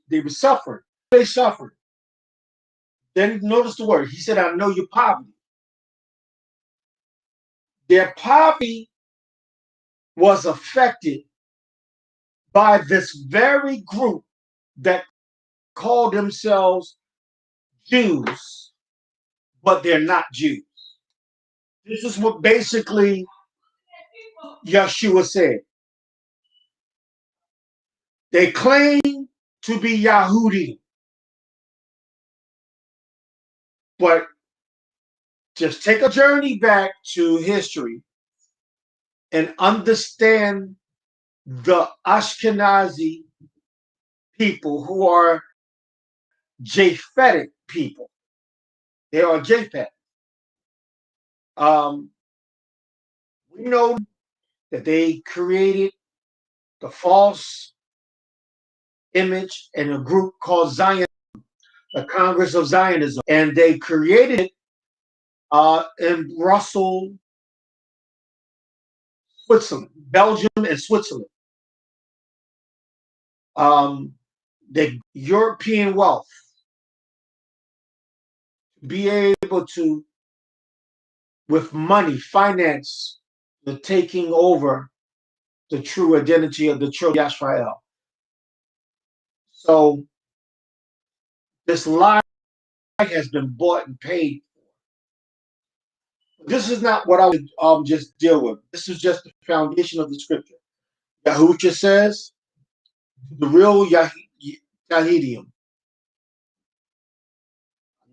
they were suffering. They suffered. Then notice the word. He said, I know your poverty. Their poverty was affected by this very group that call themselves Jews, but they're not Jews. This is what basically Yeshua said. They claim to be Yahudi, but just take a journey back to history and understand the Ashkenazi people who are Japhetic people. They are Japhet. We know that they created the false image in a group called Zion, the Congress of Zionism, and they created it in Brussels, Switzerland, Belgium, and Switzerland. The European wealth, be able to, with money, finance the taking over the true identity of the children of Israel. So this lie has been bought and paid for. This is not what I would just deal with. This is just the foundation of the scripture. Yahusha says, the real Yahidim.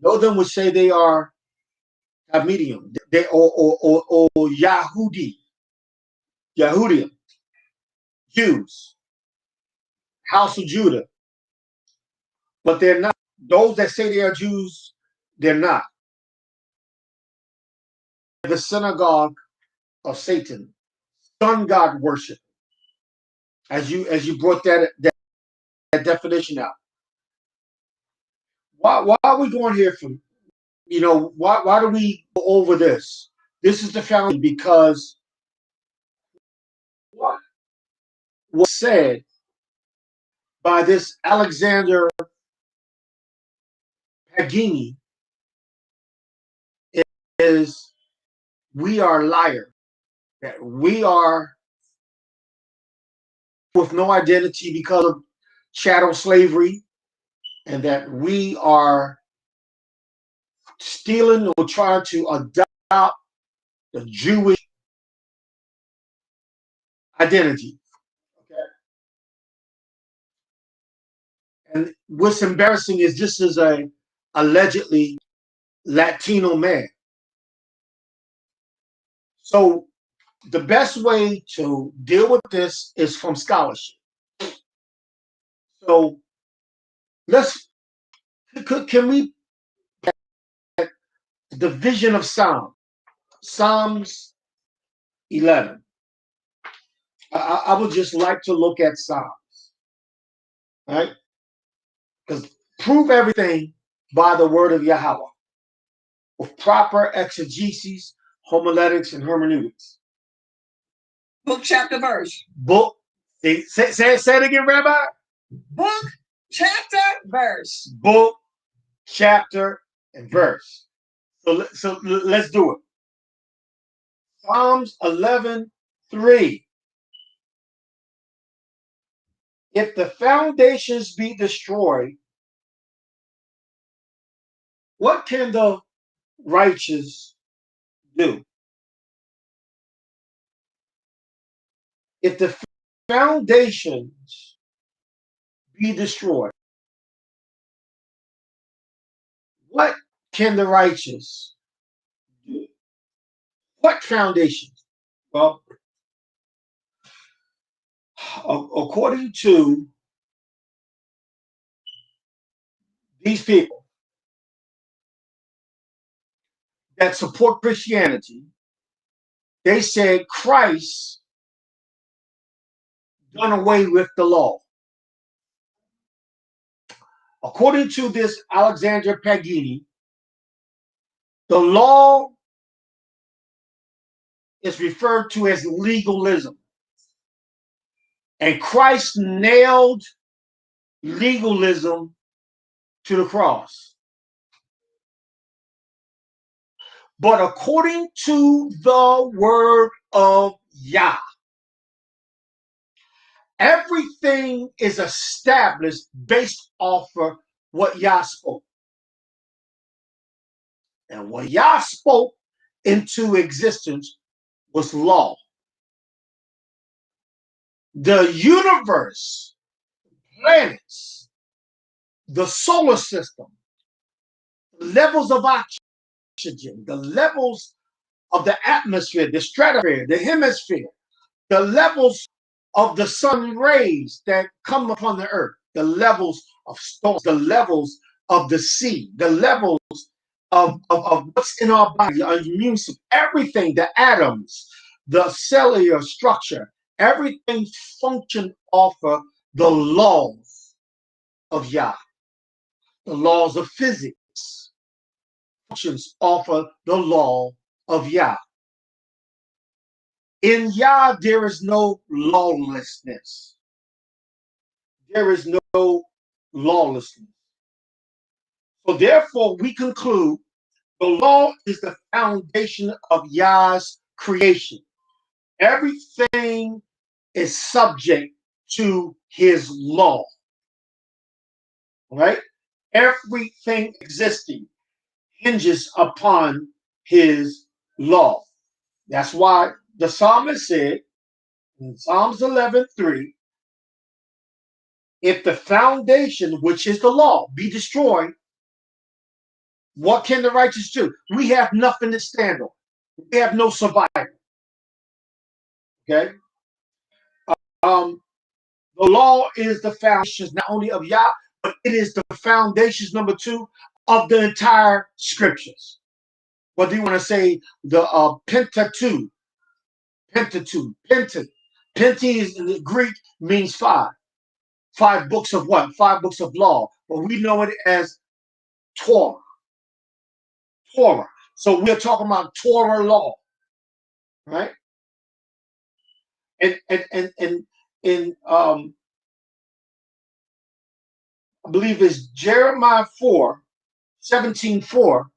No them would say they are Hamidium, they or Yahudi, Yahudim, Jews, house of Judah, but they're not. Those that say they are Jews, they're not. The synagogue of Satan, sun god worship. As you brought that definition out. Why are we going here from? Why do we go over this? This is the foundation because what was said by this Alexander Pagini is we are liars, that we are with no identity because of chattel slavery, and that we are stealing or trying to adopt the Jewish identity. Okay. And what's embarrassing is this is a allegedly Latino man. So the best way to deal with this is from scholarship. So can we the vision of Psalms 11. I would just like to look at Psalms, right? Because prove everything by the word of Yahweh with proper exegesis, homiletics, and hermeneutics. Book, chapter, verse. Book. Say it again, Rabbi. Book, chapter, verse. Book, chapter, and verse. So let's do it. Psalms 11:3. If the foundations be destroyed, what can the righteous do? If the foundations be destroyed, what can the righteous do? What foundations? Well, according to these people that support Christianity, they said Christ done away with the law. According to this Alexander Pagini, the law is referred to as legalism. And Christ nailed legalism to the cross. But according to the word of Yah, everything is established based off of what Yah spoke. And what Yah spoke into existence was law. The universe, planets, the solar system, levels of oxygen, the levels of the atmosphere, the stratosphere, the hemisphere, the levels of the sun rays that come upon the earth, the levels of storms, the levels of the sea, the levels of what's in our body, our immune system, everything, the atoms, the cellular structure, everything functioned off of the laws of Yah, the laws of physics, functions off of the law of Yah. In Yah, there is no lawlessness. There is no lawlessness. So therefore, we conclude the law is the foundation of Yah's creation. Everything is subject to his law. Right? Everything existing hinges upon his law. That's why the psalmist said in Psalms 11:3, if the foundation, which is the law, be destroyed, what can the righteous do? We have nothing to stand on. We have no survival. Okay? The law is the foundation not only of Yah, but it is the foundations, number two, of the entire scriptures. What do you want to say? The Pentateuch. Penti is in the Greek means five. Five books of what? Five books of law. But we know it as Torah. Torah. So we're talking about Torah law, right? And I believe it's Jeremiah 4:17:4.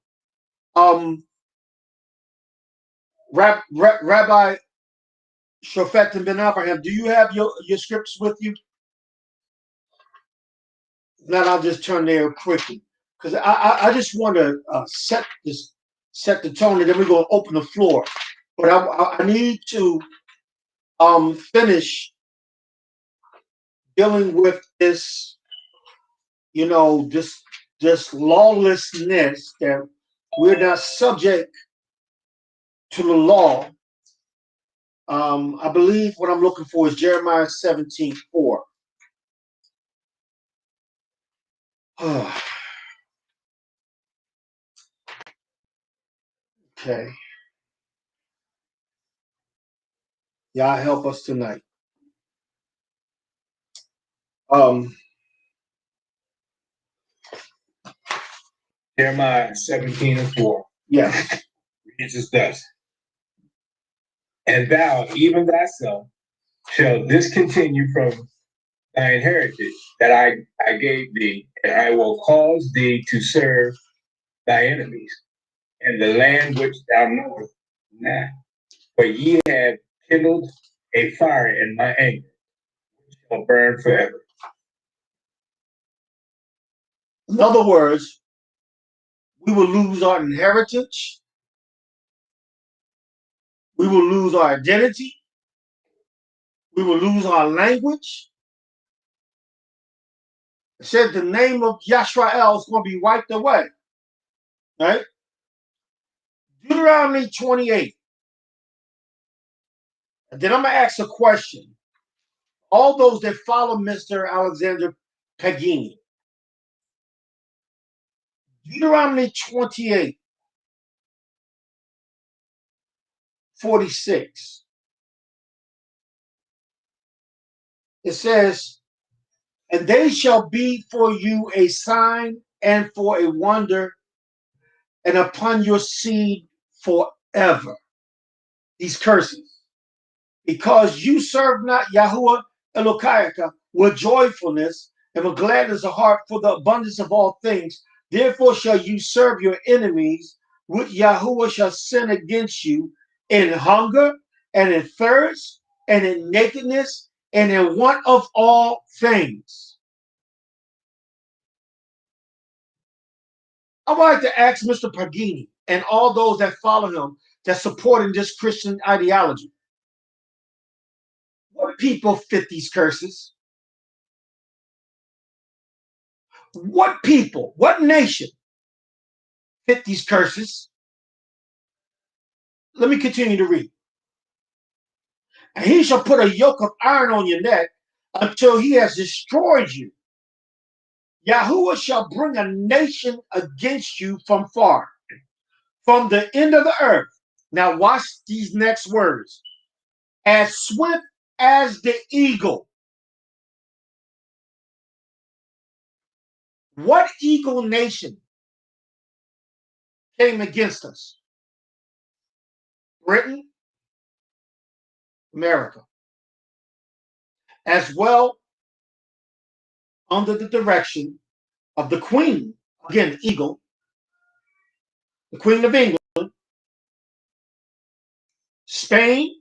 Rabbi Shofet ben Abraham, do you have your scripts with you? Now I'll just turn there quickly because I just want to set the tone, and then we're going to open the floor. But I need to finish dealing with this, this lawlessness that we're not subject to the law. I believe what I'm looking for is Jeremiah 17:4. Okay. Y'all help us tonight. Jeremiah 17:4. Yeah. Reads as thus. And thou, even thyself, shalt discontinue from thine heritage that I gave thee, and I will cause thee to serve thy enemies, in the land which thou knowest not. For ye have kindled a fire in my anger, which shall burn forever. In other words, we will lose our inheritance. We will lose our identity. We will lose our language. It said the name of Yashrael is going to be wiped away. Right? Deuteronomy 28. And then I'm going to ask a question. All those that follow Mr. Alexander Pagini. Deuteronomy 28:46. It says, and they shall be for you a sign and for a wonder, and upon your seed forever. These curses. Because you serve not Yahuwah Elokaika with joyfulness, and with gladness of heart for the abundance of all things. Therefore shall you serve your enemies, which Yahuwah shall send against you in hunger and in thirst and in nakedness and in want of all things. I would like to ask Mr. Pagini and all those that follow him that supporting this Christian ideology. What people fit these curses? What people, what nation fit these curses? Let me continue to read. And he shall put a yoke of iron on your neck until he has destroyed you. Yahuwah shall bring a nation against you from far, from the end of the earth. Now watch these next words. As swift as the eagle. What eagle nation came against us? Britain, America. As well under the direction of the Queen, again, eagle, the Queen of England, Spain,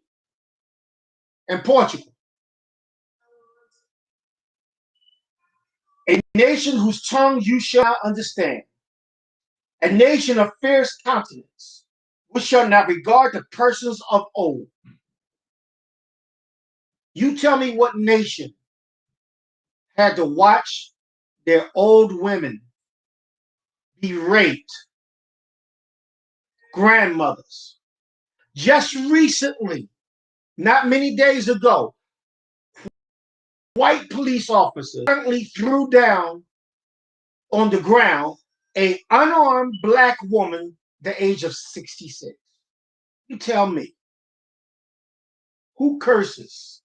and Portugal. A nation whose tongue you shall not understand. A nation of fierce countenance, which shall not regard the persons of old. You tell me what nation had to watch their old women be raped, grandmothers. Just recently, not many days ago, white police officers currently threw down on the ground an unarmed black woman the age of 66. You tell me, who curses?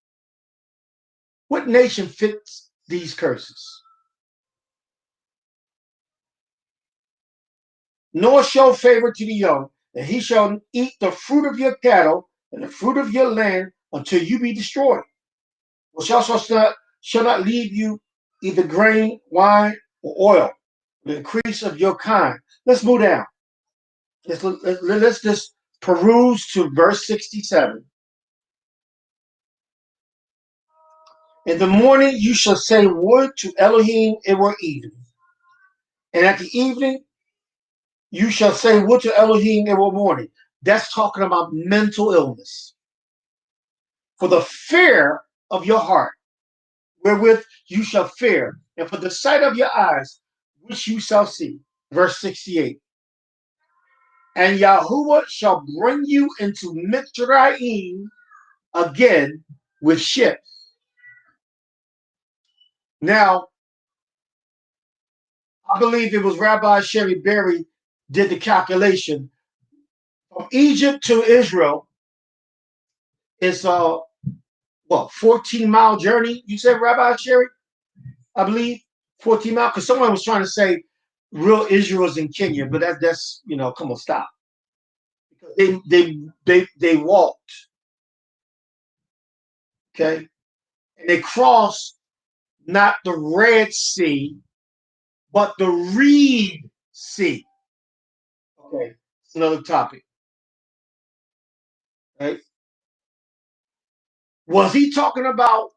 What nation fits these curses? Nor show favor to the young, and he shall eat the fruit of your cattle and the fruit of your land until you be destroyed. Well, shall not leave you either grain, wine, or oil, the increase of your kind. Let's move down. Let's just peruse to verse 67. In the morning you shall say would to Elohim, it were evening. And at the evening you shall say would to Elohim, it were morning. That's talking about mental illness. For the fear of your heart, wherewith you shall fear, and for the sight of your eyes, which you shall see. Verse 68. And Yahuwah shall bring you into Mitzrayim again with ships. Now, I believe it was Rabbi Sherry Berry did the calculation. From Egypt to Israel is 14-mile journey. You said, Rabbi Sherry? I believe 14 miles. Because someone was trying to say real Israel's in Kenya, but that's come on, stop. Because they walked. Okay. And they crossed not the Red Sea, but the Reed Sea. Okay, it's another topic. Right? Was he talking about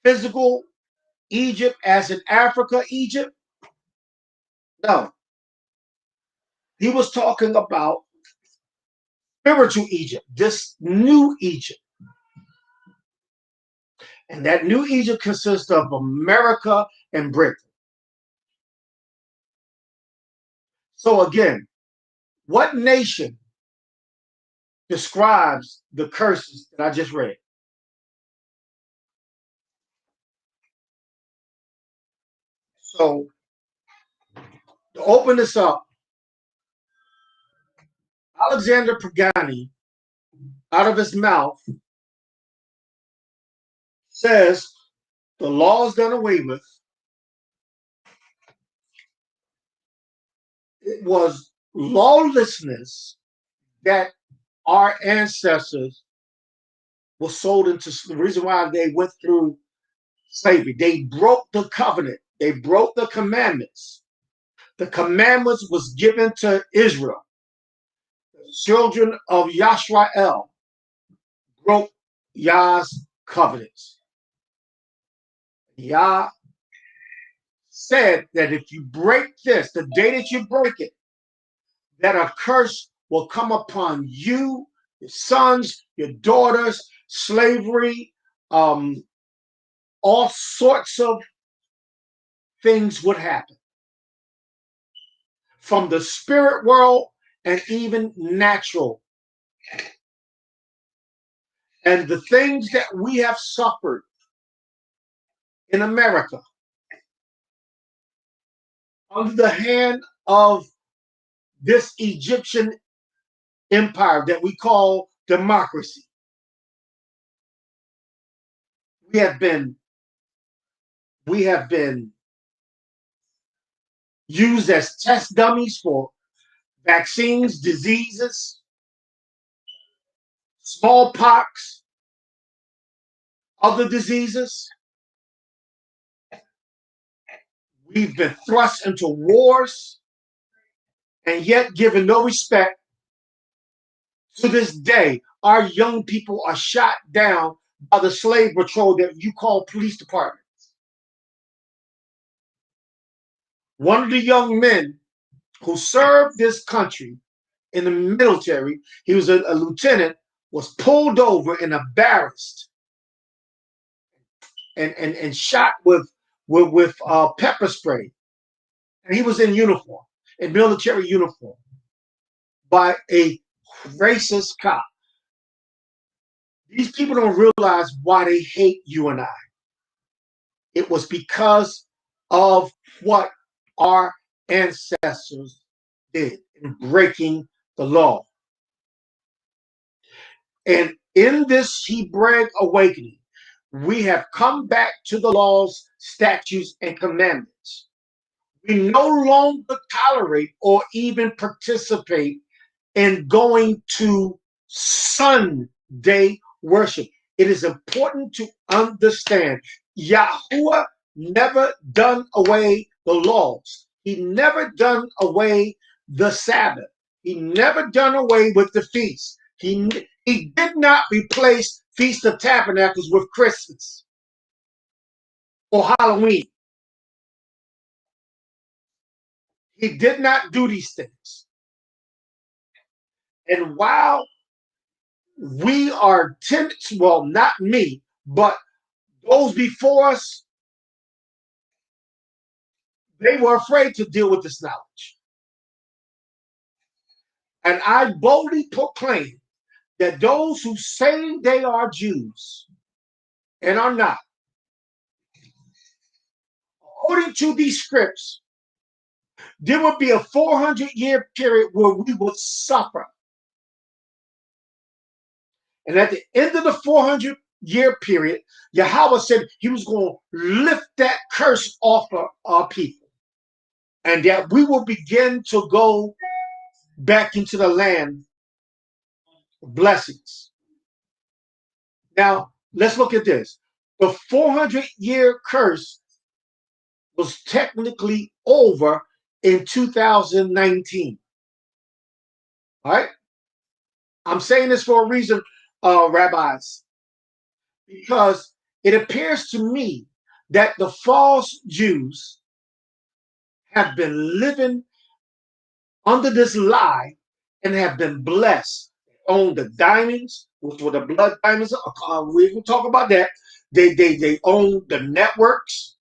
physical Egypt as in Africa, Egypt? No. He was talking about spiritual Egypt, this new Egypt. And that new Egypt consists of America and Britain. So again, what nation describes the curses that I just read? So to open this up, Alexander Pagani, out of his mouth, says the law is done away with. It was lawlessness that our ancestors were sold into. The reason why they went through slavery. They broke the covenant. They broke the commandments. The commandments was given to Israel. The children of Yashrael broke Yah's covenants. Yah said that if you break this, the day that you break it, that a curse will come upon you, your sons, your daughters, slavery, all sorts of things would happen from the spirit world and even natural. And the things that we have suffered in America under the hand of this Egyptian empire that we call democracy. We have been used as test dummies for vaccines, diseases, smallpox, other diseases. We've been thrust into wars and yet given no respect. To this day, our young people are shot down by the slave patrol that you call police departments. One of the young men who served this country in the military, he was a lieutenant, was pulled over and embarrassed and shot with pepper spray. And he was in uniform, in military uniform, by a racist cop. These people don't realize why they hate you and I. It was because of what our ancestors did in breaking the law. And in this Hebraic awakening, we have come back to the laws, statutes, and commandments. We no longer tolerate or even participate in going to Sunday worship. It is important to understand Yahuwah never done away the laws. He never done away the Sabbath. He never done away with the feast. He did not replace Feast of Tabernacles with Christmas or Halloween. He did not do these things. And while we are timid, well, not me, but those before us, they were afraid to deal with this knowledge. And I boldly proclaim that those who say they are Jews and are not, according to these scripts, there will be a 400-year period where we will suffer. And at the end of the 400-year period, Yahweh said he was going to lift that curse off of our people. And that we will begin to go back into the land of blessings. Now, let's look at this. The 400-year curse was technically over in 2019. All right? I'm saying this for a reason, rabbis, because it appears to me that the false Jews have been living under this lie and have been blessed. They own the diamonds, which were the blood diamonds. We will talk about that. They own the networks,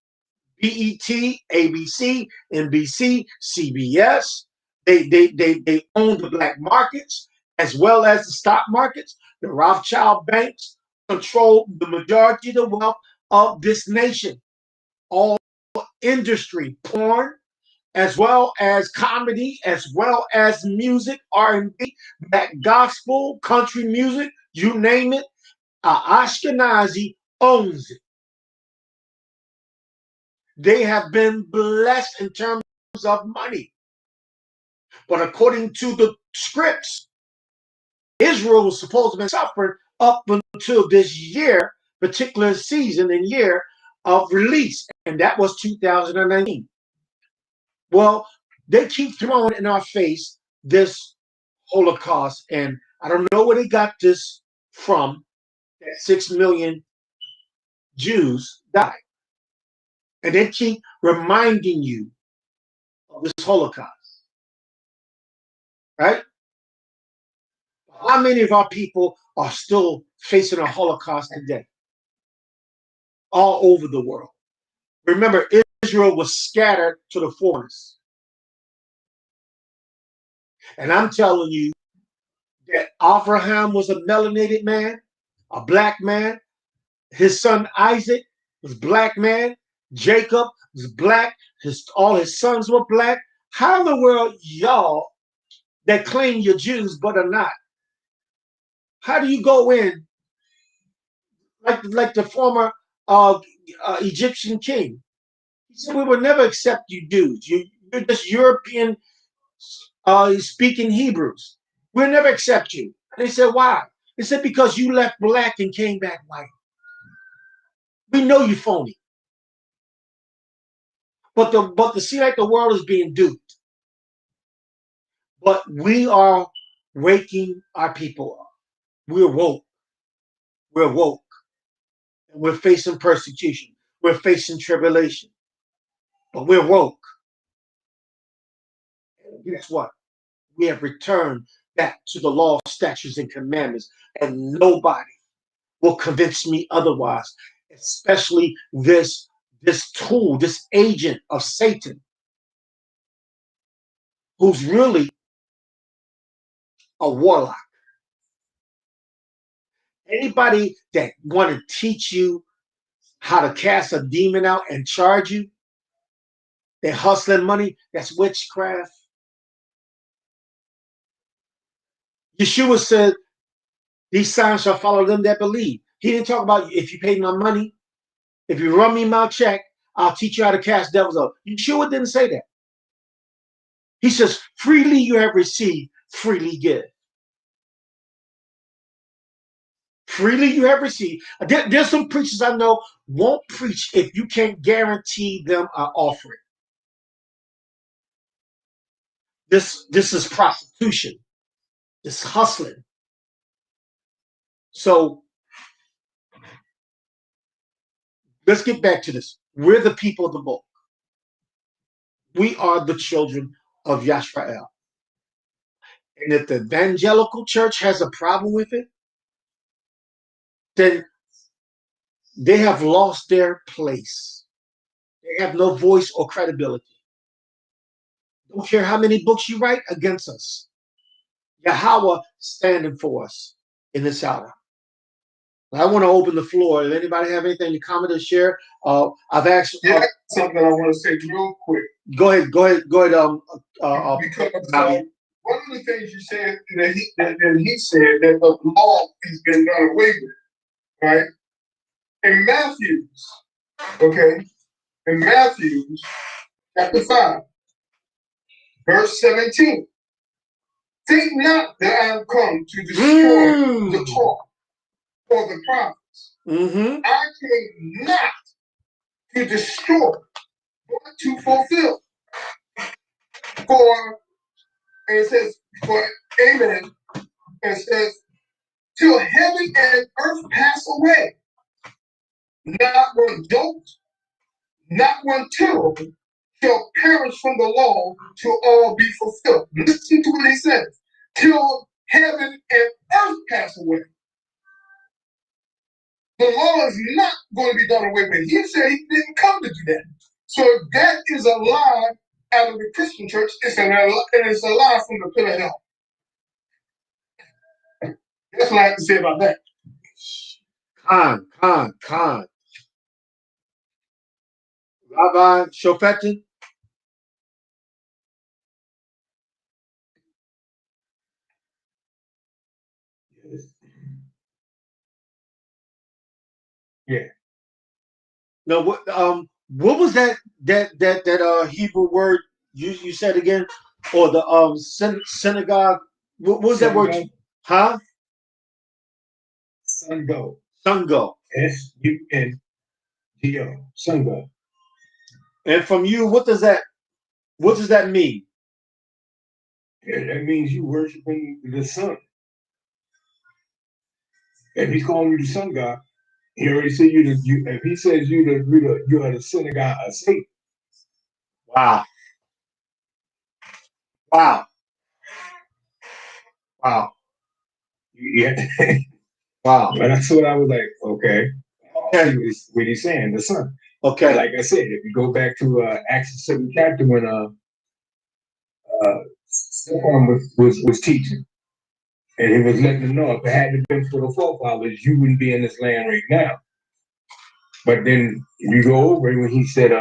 BET, ABC, NBC, CBS. They own the black markets as well as the stock markets. The Rothschild banks control the majority of the wealth of this nation. All industry, porn, as well as comedy, as well as music, R&B, black gospel, country music, you name it, Ashkenazi owns it. They have been blessed in terms of money. But according to the scripts, Israel was supposed to be suffering up until this year, particular season and year of release, and that was 2019. Well, they keep throwing in our face this Holocaust, and I don't know where they got this from. That 6 million Jews died, and they keep reminding you of this Holocaust, right? How many of our people are still facing a Holocaust today, all over the world? Remember, Israel was scattered to the foreigners, and I'm telling you that Abraham was a melanated man, a black man. His son Isaac was black man. Jacob was black. All his sons were black. How in the world y'all that claim you're Jews but are not? How do you go in like the former Egyptian king? He said, "We will never accept you Jews. You're just European speaking Hebrews. We'll never accept you." And they said, "Why?" They said, "Because you left black and came back white. We know you phony." But the see like the world is being duped. But we are waking our people up. We're woke. We're woke. And we're facing persecution. We're facing tribulation. But we're woke. And guess what? We have returned back to the law, statutes, and commandments. And nobody will convince me otherwise, especially this tool, this agent of Satan, who's really a warlock. Anybody that want to teach you how to cast a demon out and charge you, they're hustling money, that's witchcraft. Yeshua said, "These signs shall follow them that believe." He didn't talk about if you pay my money, if you run me my check, I'll teach you how to cast devils out. Yeshua didn't say that. He says, freely you have received, freely give. Freely you have received. There's some preachers I know won't preach if you can't guarantee them an offering. This is prostitution. This hustling. So let's get back to this. We're the people of the book. We are the children of Yashrael. And if the evangelical church has a problem with it, then they have lost their place. They have no voice or credibility. Don't care how many books you write against us. Yahweh standing for us in this hour. I want to open the floor. If anybody have anything to comment or share, I've asked. Something I want to say real quick. Go ahead. Because one of the things you said that he said that the law has been done away with, right? In Matthew's, okay, in Matthew's chapter 5, verse 17. Think not that I have come to destroy the Torah or the prophets. I came not to destroy, but to fulfill. For, and it says, for amen, and it says, till heaven and earth pass away, not one jot, not one tittle shall perish from the law till all be fulfilled. Listen to what he says. Till heaven and earth pass away. The law is not going to be done away with. He said he didn't come to do that. So if that is a lie out of the Christian church, it's a lie from the pit of hell. That's what I have to say about that. Khan. Rabbi Shofetin. Yeah. No, what was that Hebrew word you said again, or the synagogue? What was that word? Huh? Sungo. Sungo. SUNGO. sun god. And from you, what does that mean? Yeah, that means you worshiping the sun. If he's calling you the sun god, he already said if he says you are the synagogue of Satan. Wow. Wow. Wow. Yeah. Wow. But that's what I was like, okay. Okay. What he's saying, the sun. Okay. Like I said, if you go back to Acts the 7th chapter when Stephen was teaching, and he was letting them know if it hadn't been for the forefathers, you wouldn't be in this land right now. But then you go over when he said,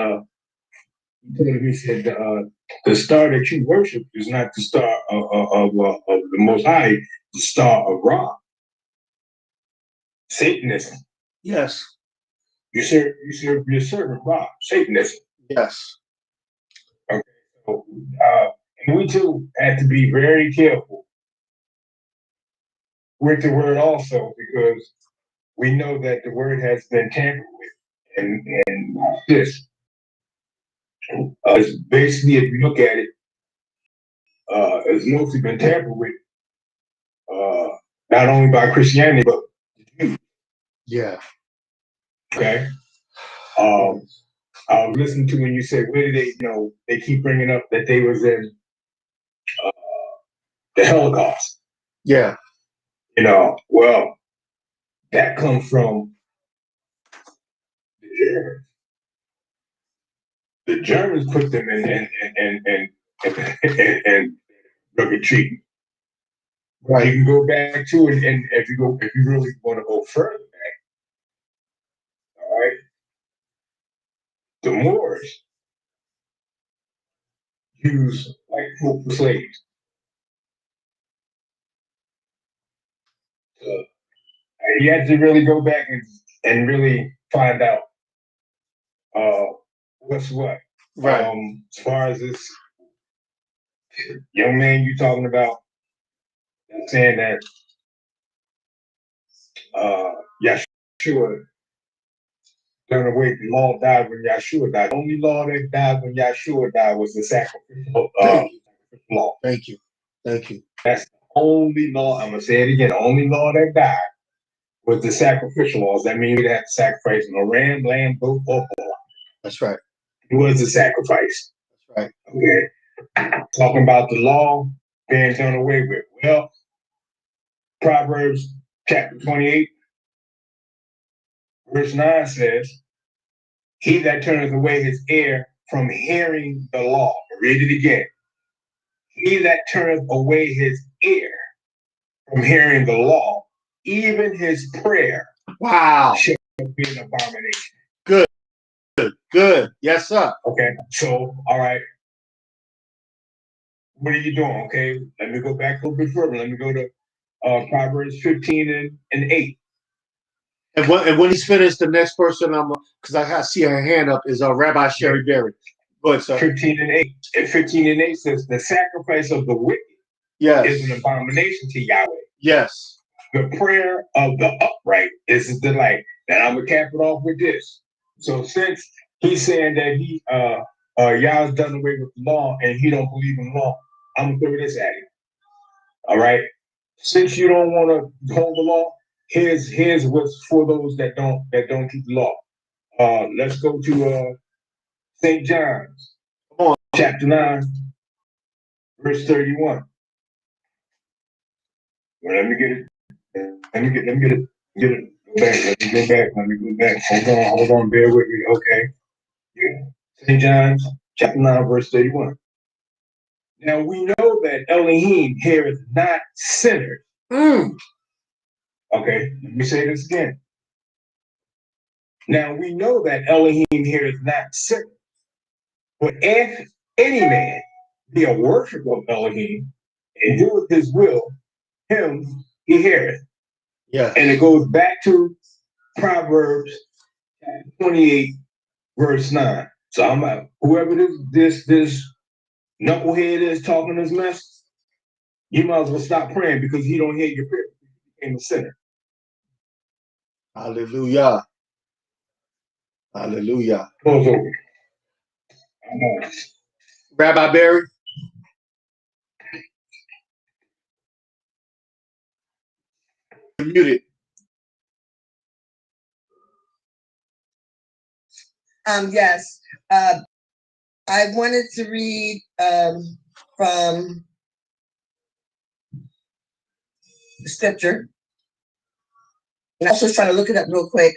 the star that you worship is not the star of the Most High, the star of Ra. Satanism. Yes. You're serving Ra, Satanism. Yes. Okay. So, and we too have to be very careful with the word also, because we know that the word has been tampered with. And this is basically, if you look at it, it's mostly been tampered with, not only by Christianity, but the Jews. Yeah. Okay. I was listening to when you said, where did they keep bringing up that they was in the Holocaust. Yeah. Well, that comes from the Germans. The Germans put them in rugged treatment. Right. You can go back to it, and if you really want to go further back, all right, the Moors used white folk for slaves. You have to really go back and really find out what's what. Right. As far as this young man you talking about, saying that Yeshua done away, the law died when Yeshua died. The only law that died when Yeshua died was the sacrificial law. Thank you. Thank you. That's the only law. I'm gonna say it again. The only law that died was the sacrificial laws. That means you had to sacrifice a ram, lamb, goat, or bull. That's right. It was the sacrifice. That's right. Okay. Talking about the law being done away with. Well, Proverbs chapter 28, verse 9 says, he that turneth away his ear from hearing the law. Read it again. He that turneth away his ear from hearing the law, even his prayer shall be an abomination. Good. Good. Yes, sir. Okay. So, all right. What are you doing? Okay. Let me go back a little bit further. Let me go to Proverbs 15 and 8. And when he's finished, the next person because I see her hand up is Rabbi Sherry Berry. But 15 and 8. And 15 and 8 says the sacrifice of the wicked is an abomination to Yahweh. Yes. The prayer of the upright is a delight. And I'm gonna cap it off with this. So since he's saying that Yah's done away with the law and he don't believe in law, I'm gonna throw this at him. All right. Since you don't want to hold the law, here's what's for those that don't keep the law. Let's go to St. John's, chapter 9, verse 31. Well, let me get it. Let me get it. Get it. Let me go back. Hold on. Bear with me. Okay. Yeah. St. John's, chapter 9, verse 31. Now we know that Elohim heareth not sinners. Okay, let me say this again. Now we know that Elohim heareth not sinners. But if any man be a worshiper of Elohim and doeth his will, him he heareth. Yeah. And it goes back to Proverbs 28, verse 9. So I'm like, whoever this knucklehead is talking this mess, you might as well stop praying because he don't hear your prayer. He became a sinner. Hallelujah. Hallelujah. Close over. I'm on. Rabbi Barry. You're muted. Yes. I wanted to read from the scripture. And I was just trying to look it up real quick.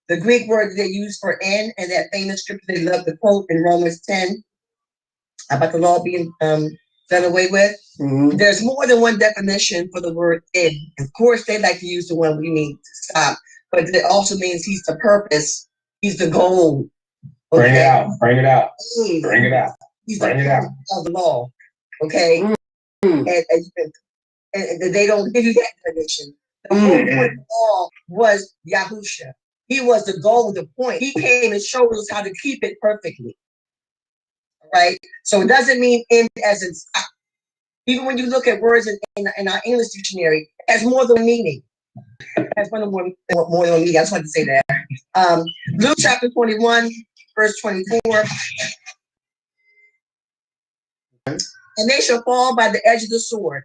The Greek word that they use for "and" and that famous scripture they love to quote in Romans 10 about the law being done away with. Mhm. There's more than one definition for the word "in." Of course, they like to use the one we need to stop, but it also means he's the purpose, he's the goal. Okay? Bring it out. Bring it out. He's Bring it out. He's Bring the it out. purpose of the law. Okay? Mm. And they don't give you that definition. The whole point of the law was Yahusha. He was the goal, the point. He came and showed us how to keep it perfectly. Right? So it doesn't mean "in" as in stop. Even when you look at words in our English dictionary, it has more than one meaning. It has more than one meaning. I just wanted to say that. Luke chapter 21, verse 24. And they shall fall by the edge of the sword,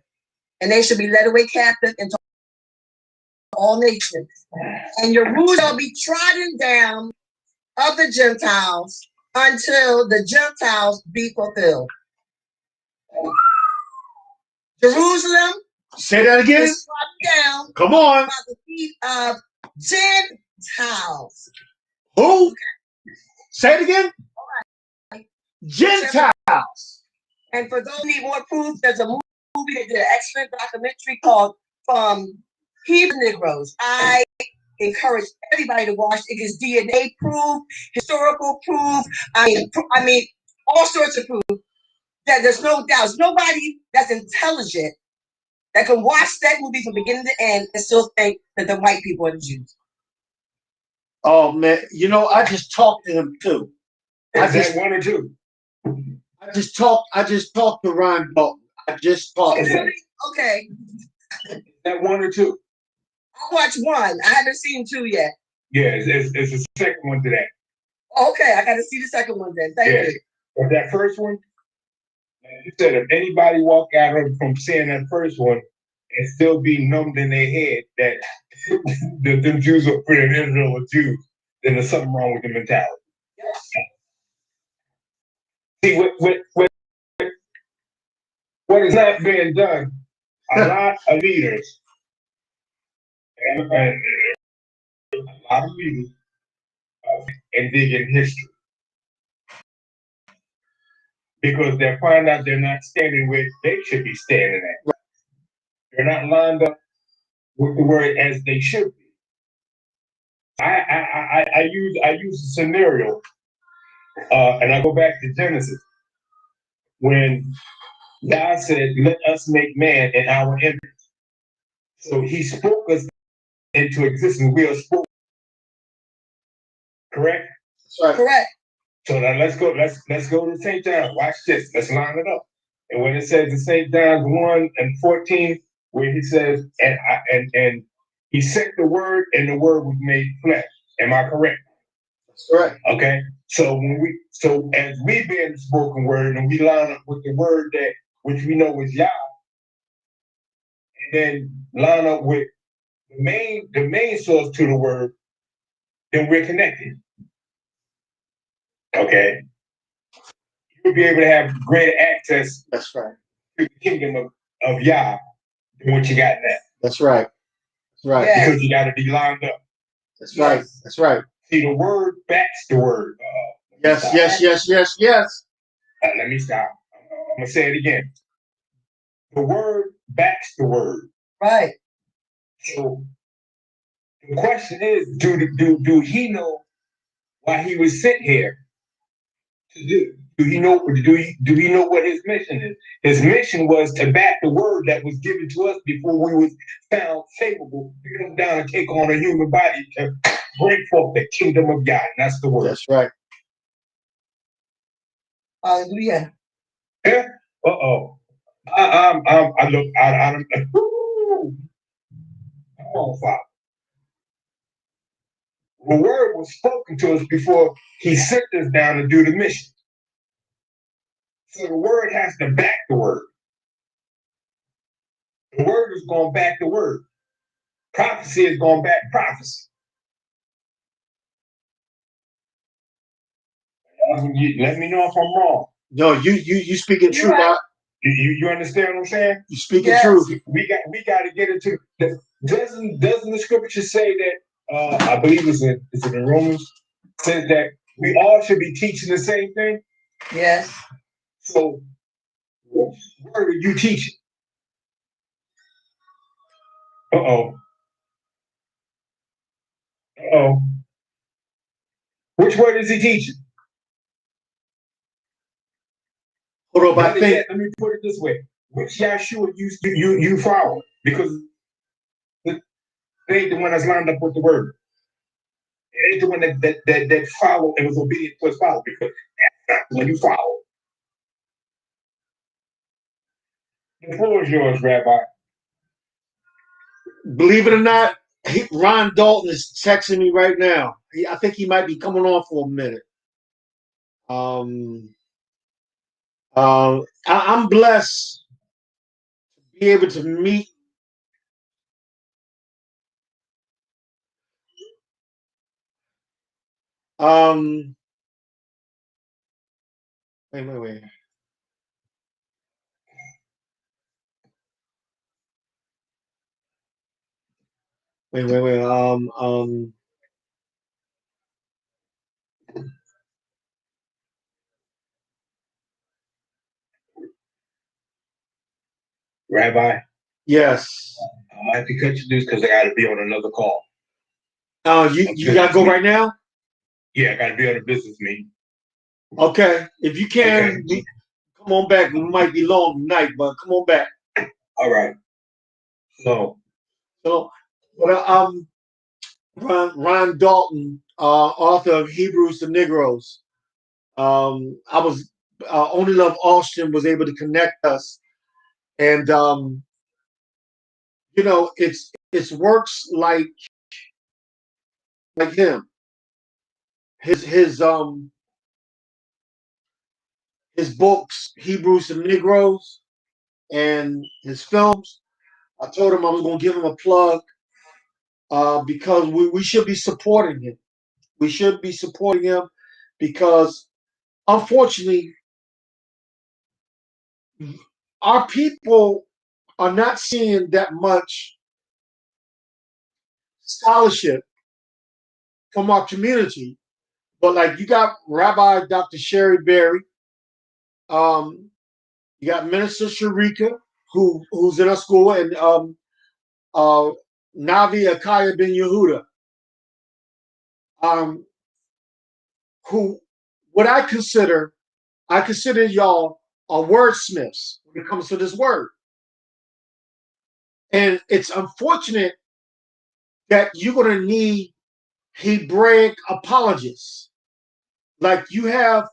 and they shall be led away captive into all nations. And your rule shall be trodden down of the Gentiles until the Gentiles be fulfilled. Jerusalem Say that again. is trodden down Come on. by the feet of Gentiles. Who? Say it again. Gentiles. And for those who need more proof, there's a movie that did an excellent documentary called Hebrew Negroes. I encourage everybody to watch it. It is DNA proof, historical proof. I mean, all sorts of proof. That there's no doubt. Nobody that's intelligent that can watch that movie from beginning to end and still think that the white people are the Jews. Oh man, you know, I just talked to him too. Is that one or two? I just talked to Ryan Dalton. I just talked to him. Okay. Is that one or two? I watched one. I haven't seen two yet. Yeah, it's the second one to that. Okay, I got to see the second one then. Thank you. But that first one, like you said, if anybody walk out from seeing that first one and still be numbed in their head that them Jews are in Israel are Jews, then there's something wrong with the mentality. See, what is not being done, a lot of leaders, and a lot of leaders, and dig in history. Because they find out they're not standing where they should be standing at. They're not lined up with the word as they should be. I use a scenario, and I go back to Genesis when God said, "Let us make man in our image." So He spoke us into existence. We are spoken. Correct? That's right. Correct. So now let's go to St. John. Watch this. Let's line it up. And when it says in St. John 1:14, where he says, and he sent the word, and the word was made flesh. Am I correct? That's correct. Okay. So as we bear the spoken word and we line up with the word that which we know is Yah, and then line up with the main source to the word, then we're connected. Okay. You'll be able to have greater access. That's right. To the kingdom of Yah than what you got now. That's right. That's right. Yes. Because you got to be lined up. That's right. That's right. See, the word backs the word. Yes. Let me stop. I'm gonna say it again. The word backs the word. Right. So the question is, do he know why he was sent here to do? Do he know what his mission is? His mission was to back the word that was given to us before we was found favorable to come down and take on a human body to bring forth the kingdom of God. And that's the word. That's right. Hallelujah. Yeah. Uh-oh. I look out of come on, Father. The word was spoken to us before he sent us down to do the mission. So the word has to back the word. The word is going back the word. Prophecy is going back prophecy. Let me know if I'm wrong. No, you speaking truth. Right. You understand what I'm saying? You speaking Yes. truth. We got to get into. Doesn't the scripture say that? I believe it's in Romans, says that we all should be teaching the same thing. Yes. So, what word are you teaching? Uh-oh. Which word is he teaching? Hold on, I think. Let me put it this way: which Yahshua you follow? Because they ain't the one that's lined up with the word. It ain't the one that followed and was obedient to his father. Because that's not the one you follow. The floor is yours, Rabbi. Believe it or not, Ron Dalton is texting me right now. I think he might be coming on for a minute. I'm blessed to be able to meet wait. Rabbi? Yes. I have to cut you loose because I got to be on another call. You got to go right now? Yeah, I got to be on a business meeting. Okay. If you can, come on back. It might be long tonight, but come on back. All right. So Ron Dalton, author of Hebrews to Negroes. I was Only Love Austin was able to connect us, and it's works like him. His books, Hebrews to Negroes, and his films. I told him I was going to give him a plug because we should be supporting him. We should be supporting him because, unfortunately, our people are not seeing that much scholarship from our community. But like you got Rabbi Dr. Sherry Berry, you got Minister Sharika, who's in our school, and Navi Akaya Ben Yehuda, who what I consider y'all are wordsmiths when it comes to this word. And it's unfortunate that you're going to need Hebraic apologists. Like you have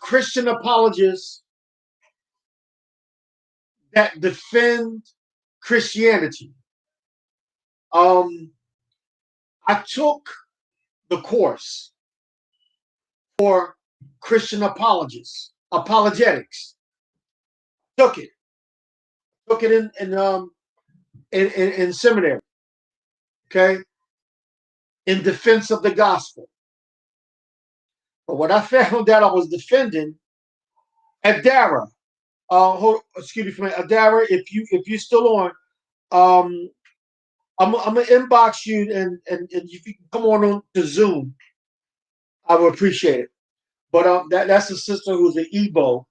Christian apologists that defend Christianity. I took the course for Christian apologetics. Took it in seminary. Okay, in defense of the gospel. But what I found out I was defending Adara. Excuse me for a minute, Adara. If you're still on, I'm gonna inbox you and if you can come on to Zoom, I would appreciate it. But that's a sister who's an Igbo,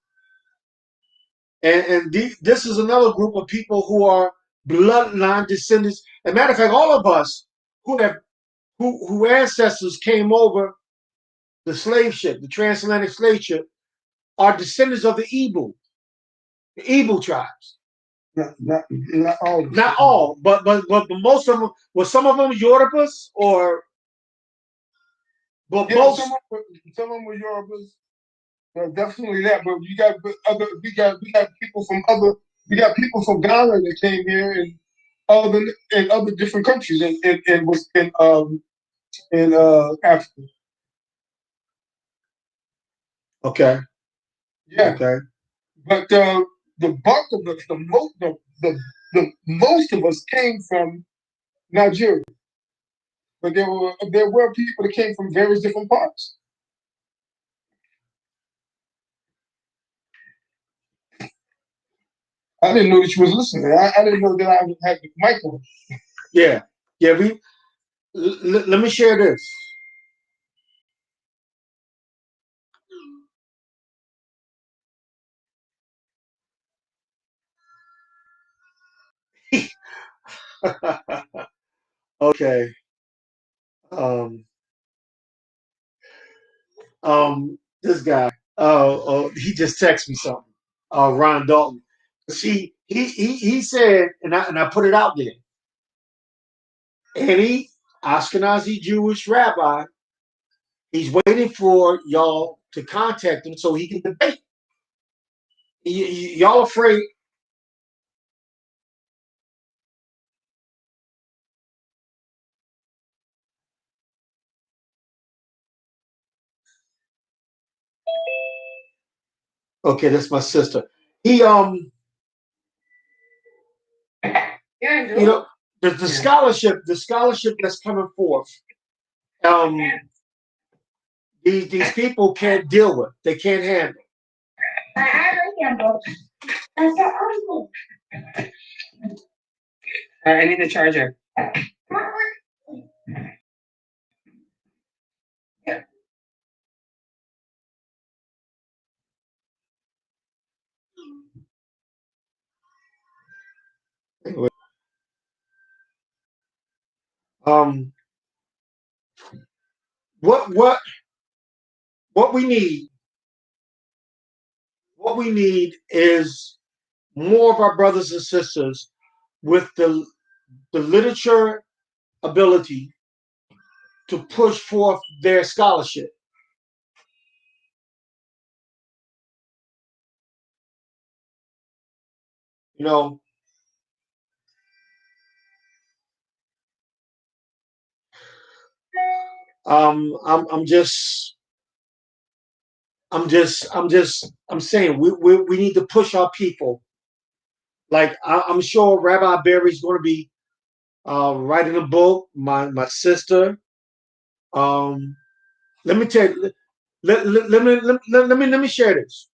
and this is another group of people who are bloodline descendants. As a matter of fact, all of us who ancestors came over the slave ship, the transatlantic slave ship, are descendants of the Igbo tribes. Not all. Not all, but most of them. Were some of them Yorubas or? But most. Some of them were Yorubas. Definitely that. But you got other. We got people from other. We got people from Ghana that came here, and in other different countries in Africa. Okay. Yeah. Okay. But the bulk of the most of us came from Nigeria. But there were people that came from various different parts. I didn't know that you was listening. I didn't know that I had the mic on. Yeah. Yeah. Let me share this. Okay. Um. This guy. He just texted me something. Ron Dalton. See, he said, and I put it out there. Any Ashkenazi Jewish rabbi, he's waiting for y'all to contact him so he can debate. Y'all afraid? Okay, that's my sister. He Yeah, you know, the scholarship that's coming forth. These people can't deal with. They can't handle. I need the charger. Anyway, um, what what we need? What we need is more of our brothers and sisters with the literature ability to push forth their scholarship. You know, I'm saying we need to push our people. Like I'm sure Rabbi Berry's going to be writing a book. My sister. Um, let me tell you. Let me share this.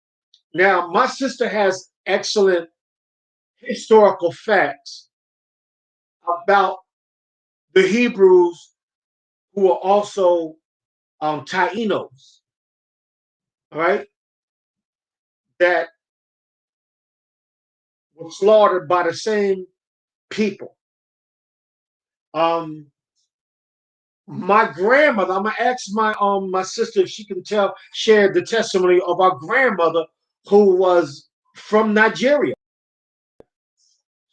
Now, my sister has excellent historical facts about the Hebrews who are also Taínos, all right, that were slaughtered by the same people. Um, my grandmother, I'm gonna ask my sister if she can share the testimony of our grandmother who was from Nigeria.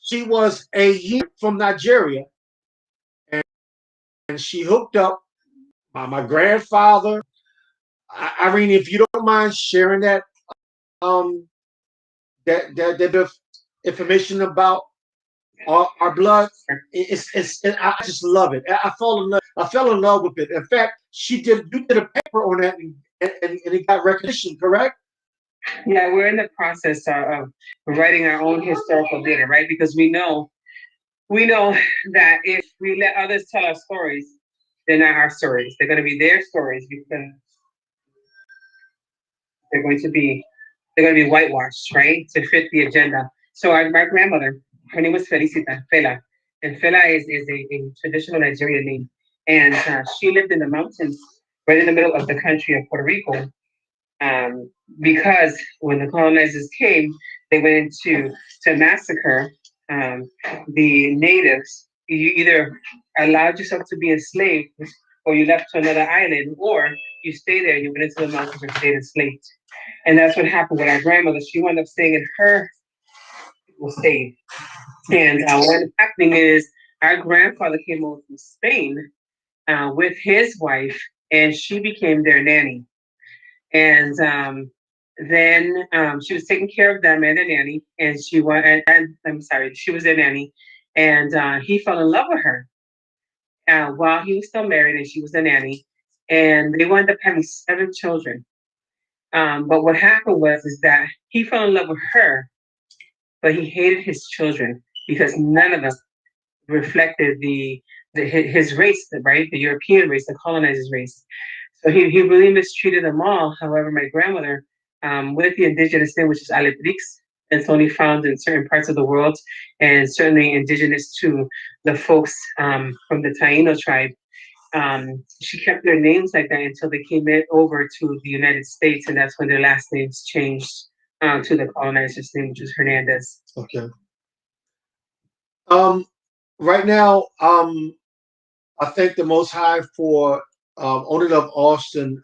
She was a year from Nigeria, and she hooked up my grandfather. Irene, if you don't mind sharing um that information about our blood, I just love it. I fell in love with it. In fact, you did a paper on that, and it got recognition, correct? Yeah, we're in the process of writing our own historical data, right? Because we know that if we let others tell our stories, they're not our stories. They're going to be their stories because they're going to be they're going to be whitewashed, right, to fit the agenda. So my grandmother, her name was Felicita Fela, and Fela is a traditional Nigerian name, and she lived in the mountains, right in the middle of the country of Puerto Rico, um, because when the colonizers came, they went to massacre um, the natives. You either allowed yourself to be enslaved, or you left to another island, or you stayed there. You went into the mountains and stayed enslaved. And that's what happened with our grandmother. She wound up staying in her state. And what ended up happening is our grandfather came over from Spain with his wife, and she became their nanny. And then she was taking care of them and the nanny, and she was, and I'm sorry, she was their nanny, and he fell in love with her while he was still married, and she was a nanny, and they wound up having 7 children. But what happened was is that he fell in love with her, but he hated his children because none of them reflected his race, right? The European race, the colonizers' race. So he really mistreated them all. However, my grandmother, with the indigenous name, which is Alebrix, it's only found in certain parts of the world, and certainly indigenous to the folks from the Taino tribe. She kept their names like that until they came over to the United States, and that's when their last names changed to the colonizer's name, which is Hernandez. Okay. Right now, I thank the Most High for owning of Austin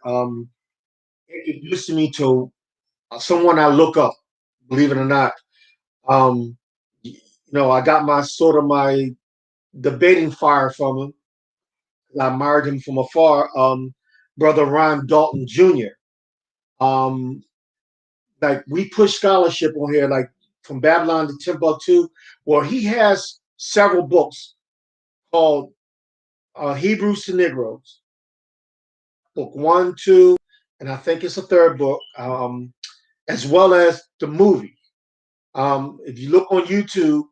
introducing me to someone I look up. Believe it or not, I got my debating fire from him. I admired him from afar. Brother Ron Dalton Jr. Like we push scholarship on here, like from Babylon to Timbuktu. Well, he has several books called Hebrews to Negroes, book 1, 2, and I think it's a third book, as well as the movie. If you look on YouTube,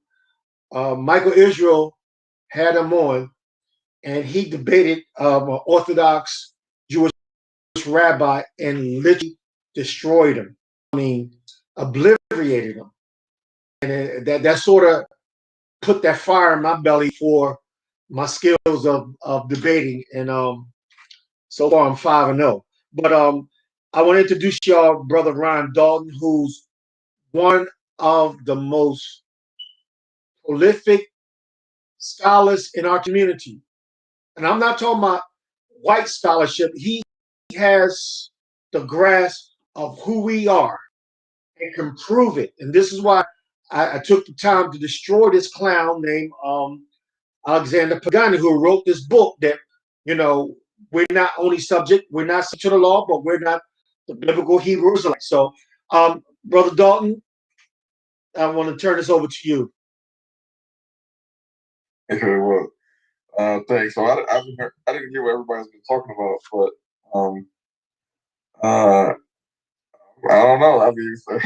Michael Israel had him on, and he debated an Orthodox Jewish rabbi and literally destroyed him. I mean, obliterated him, and that sort of put that fire in my belly for my skills of debating. And so far I'm 5-0. But I want to introduce y'all brother Ron Dalton, who's one of the most prolific scholars in our community. And I'm not talking about white scholarship. He has the grasp of who we are and can prove it. And this is why I took the time to destroy this clown named Alexander Pagani, who wrote this book that, we're not only subject, we're not subject to the law, but we're not the biblical Hebrew Israelites. So, Brother Dalton, I want to turn this over to you. Okay, well, thanks. So I didn't hear what everybody's been talking about, but I don't know. I mean, so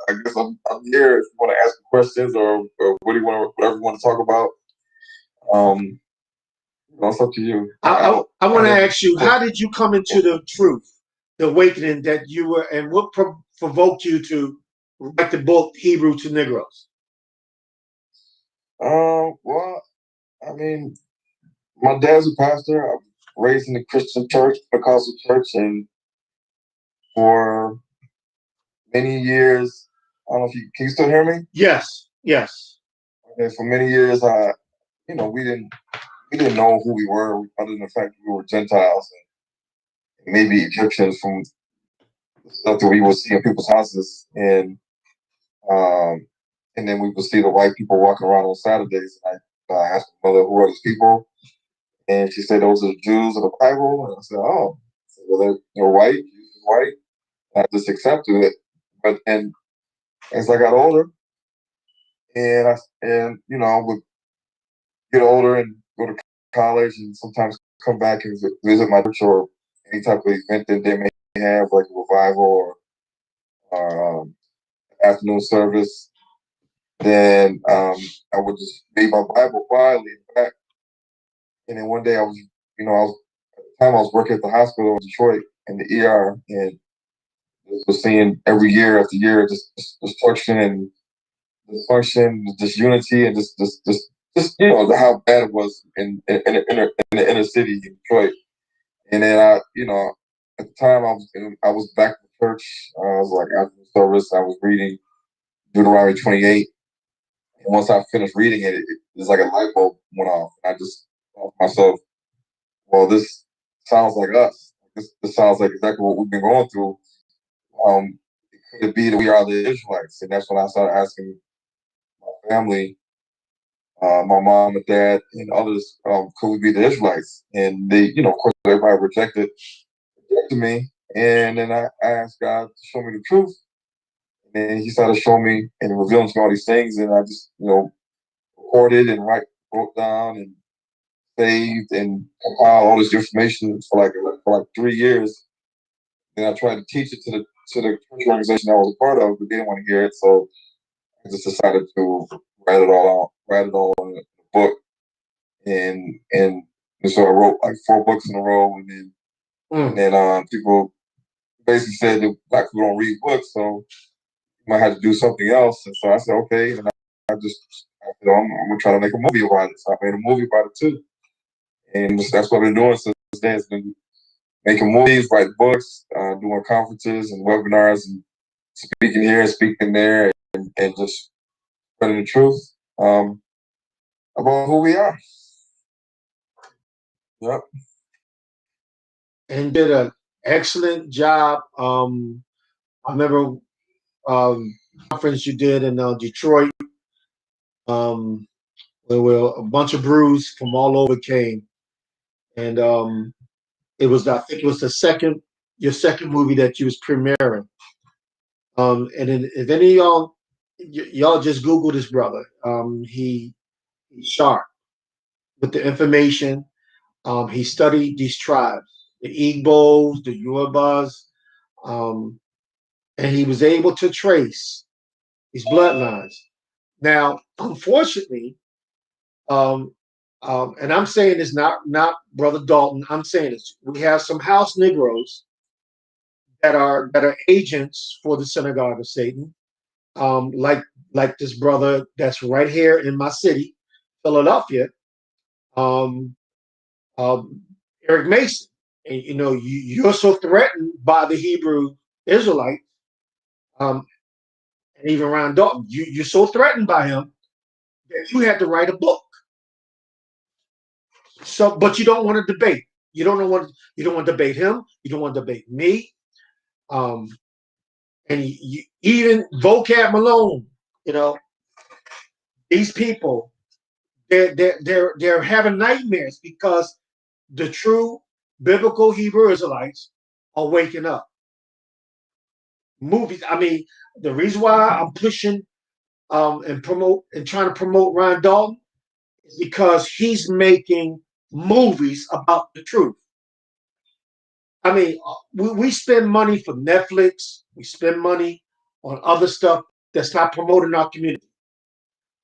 I guess I'm here if you want to ask questions or what do you want, whatever you want to talk about. It's up to you. I want to ask you, how did you come into the truth, the awakening that you were, and what provoked you to write the book Hebrew to Negroes? Well, I mean, my dad's a pastor. I was raised in the Christian church, Pentecostal church, and for many years, I don't know if can you still hear me? Yes, yes. Okay, for many years, we didn't know who we were, other than the fact that we were Gentiles and maybe Egyptians from the stuff that we would see in people's houses, and then we would see the white people walking around on Saturdays. And I asked my mother, "Who are these people?" And she said, "Those are the Jews of the Bible." And I said, "Oh, well, they're white, Jesus is white." And I just accepted it. But and as I got older, and I would get older and go to college, and sometimes come back and visit my church or any type of event that they may have, like a revival or afternoon service. Then I would just read my Bible quietly in the back. And then one day at the time I was working at the hospital in Detroit in the ER, and was seeing every year after year just destruction and dysfunction, disunity, and just how bad it was in the inner city in Detroit. And then at the time I was back in church. I was like after the service, I was reading Deuteronomy 28. And once I finished reading it, it's like a light bulb went off. I just thought to myself, well, this sounds like us. This sounds like exactly what we've been going through. Could it be that we are the Israelites? And that's when I started asking my family, my mom and dad and others, could we be the Israelites? And they, of course, everybody rejected me. And then I asked God to show me the truth. And he started showing me and revealing to me all these things. And I just, of recorded and wrote down and saved and compiled all this information for like 3 years. Then I tried to teach it to the church organization I was a part of, but they didn't want to hear it. So I just decided to write it all in a book, and so I wrote like 4 books in a row, and then people basically said that black people don't read books, so you might have to do something else. And so I said, okay, and I said, I'm gonna try to make a movie about it. So I made a movie about it too, and that's what I've been doing since then. It's been making movies, writing books, doing conferences and webinars, and speaking here and speaking there, and just spreading the truth about who we are. Yep. And did an excellent job. I remember conference you did in Detroit, where a bunch of brews from all over came, and it was, I think it was your second movie that you was premiering. And then if any of y'all just Google this brother, he's sharp with the information. He studied these tribes, the Igbos, the Yorubas, and he was able to trace these bloodlines. Now, unfortunately, and I'm saying this not Brother Dalton. I'm saying this. We have some house Negroes that are agents for the synagogue of Satan, like this brother that's right here in my city, Philadelphia, um, Eric Mason. And you're so threatened by the Hebrew Israelite, and even Ron Dalton. You're so threatened by him that you had to write a book. So, but you don't want to debate. You don't want to debate him. You don't want to debate me. And even Vocab Malone, these people, they're having nightmares because the true biblical Hebrew Israelites are waking up. Movies. I mean, the reason why I'm pushing and trying to promote Ron Dalton is because he's making movies about the truth. I mean, we spend money for Netflix. We spend money on other stuff that's not promoting our community.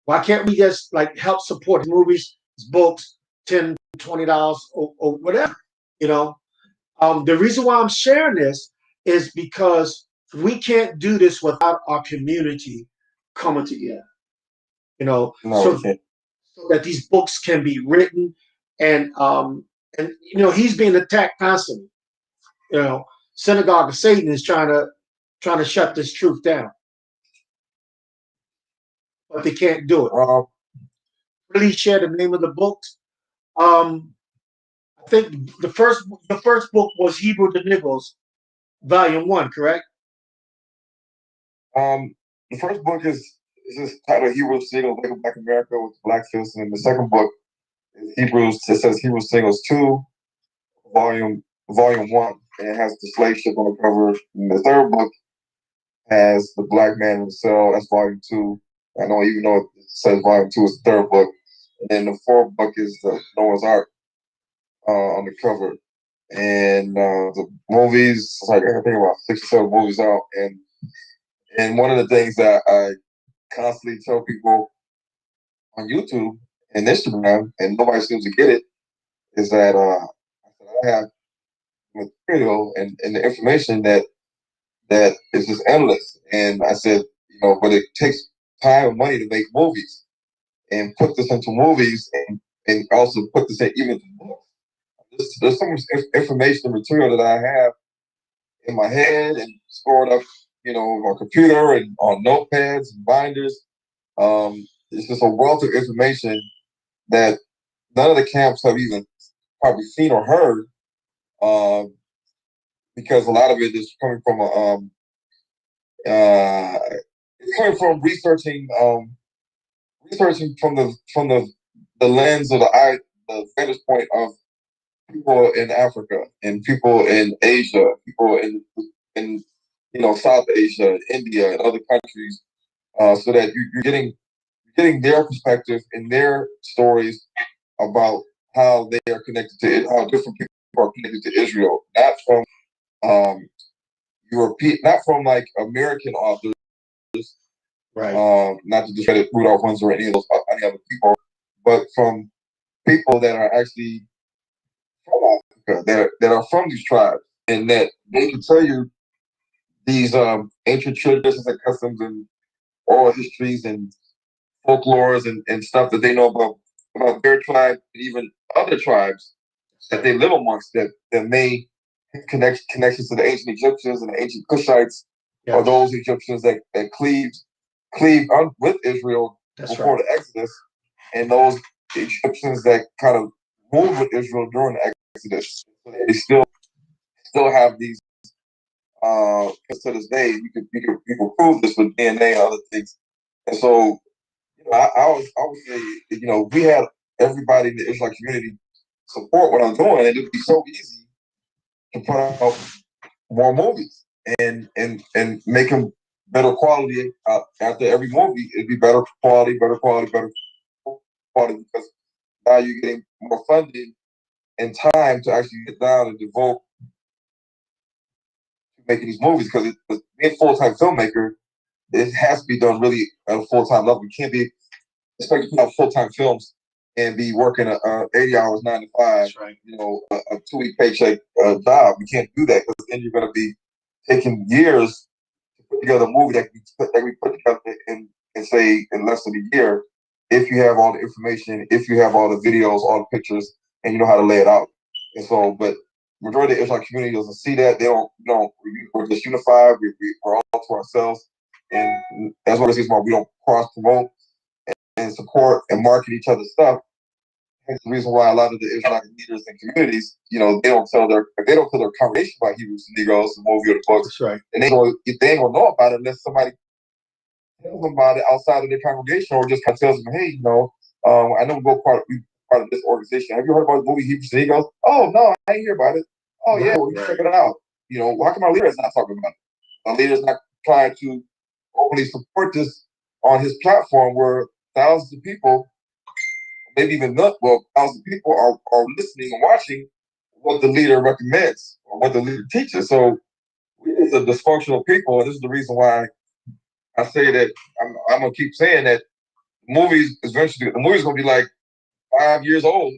Why can't we just help support his movies, his books, $10, $20 or whatever? The reason why I'm sharing this is because we can't do this without our community coming together. So that these books can be written, and he's being attacked constantly. Synagogue of Satan is trying to shut this truth down, but they can't do it. Please share the name of the books. I think the first book was Hebrew the Negroes, Volume 1, correct? The first book is just titled Hebrew Singles, Black America with Black Fists, and the second book is It says Hebrew Singles 2, Volume 1, and it has the slave ship on the cover. And the third book has The Black Man in the Cell, that's Volume 2. I don't even know if it says Volume 2 is the third book. And then the fourth book is the Noah's Ark on the cover. And the movies, I think about 6 or 7 movies out. And one of the things that I constantly tell people on YouTube and Instagram, and nobody seems to get it, is that I have material and the information that is just endless. And I said, but it takes time and money to make movies and put this into movies and also put this in even books. There's so much information and material that I have in my head and stored up, on computer and on notepads and binders. It's just a wealth of information that none of the camps have even probably seen or heard, because a lot of it is coming from it's coming from researching from the lens of the vantage point of people in Africa and people in Asia, people in South Asia, India, and other countries, so that you're getting their perspective and their stories about how they are connected to it, how different people are connected to Israel, not from European, not from like American authors, Right. not to discredit Rudolph Windsor or any other people, but from people that are actually from Africa, that are from these tribes, and that they can tell you these ancient traditions and customs and oral histories and folklores and stuff that they know about their tribe and even other tribes that they live amongst that may connections to the ancient Egyptians and the ancient Cushites, or those Egyptians that cleaved with Israel before the Exodus, and those Egyptians that kind of ruled with Israel during the Exodus. They still have these. To this day, you can prove this with DNA and other things. And so, I would say, we had everybody in the Israelite community support what I'm doing, and it'd be so easy to put out more movies and make them better quality. After every movie, it'd be better quality, because now you're getting more funding and time to actually get down and devote to making these movies. Because being a full-time filmmaker, it has to be done really at a full-time level. You can't be expected to put out full-time films and be working 80 hours, 9 to 5, right. A 2-week paycheck job. You can't do that, because then you're going to be taking years to put together a movie that can be put together in less than a year, if you have all the information, if you have all the videos, all the pictures, and you know how to lay it out. And so, but majority of the Israelite community doesn't see that. They don't. We're just unified. We're all to ourselves, and that's one of the reasons why we don't cross promote and support and market each other's stuff. That's the reason why a lot of the Israelite leaders and communities, they don't tell their congregation about Hebrews and Negroes, the movie or the books. That's right. And they ain't gonna know about it unless somebody tells them about it outside of their congregation, or just tells them, hey, I know we part of this organization. Have you heard about the movie Hebrews and Negroes? Oh no, I ain't hear about it. Oh yeah, well, you check it out. How come our leader is not talking about it? Our leader is not trying to openly support this on his platform, where thousands of people, maybe even thousands of people are listening and watching what the leader recommends or what the leader teaches. So it's a dysfunctional people, and this is the reason why I say that I'm gonna keep saying that the movie's gonna be like 5 years old,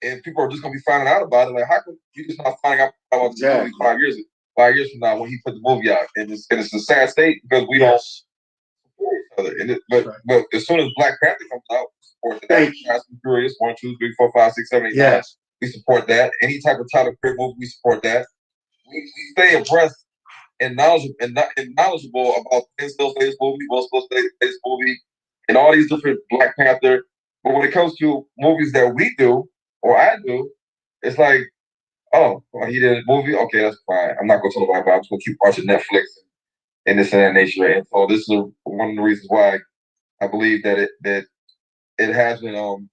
and people are just gonna be finding out about it. Like, how come you just not finding out about the movie 5 years from now when he put the movie out? And it's a sad state, because we don't support each other. But as soon as Black Panther comes out, we support that. Fast and Furious 1, 2, 3, 4, 5, 6, 7, 8, 9. We support that. Any type of Tyler Perry movie, we support that. We stay abreast and knowledgeable about Denzel's latest movie, Will Smith's latest movie, and all these different Black Panther. But when it comes to movies that we do or I do, it's like, oh, well, he did a movie. Okay, that's fine. I'm not going to tell nobody about it. I'm just going to keep watching Netflix and this and that nature. And so this is one of the reasons why I believe that it has been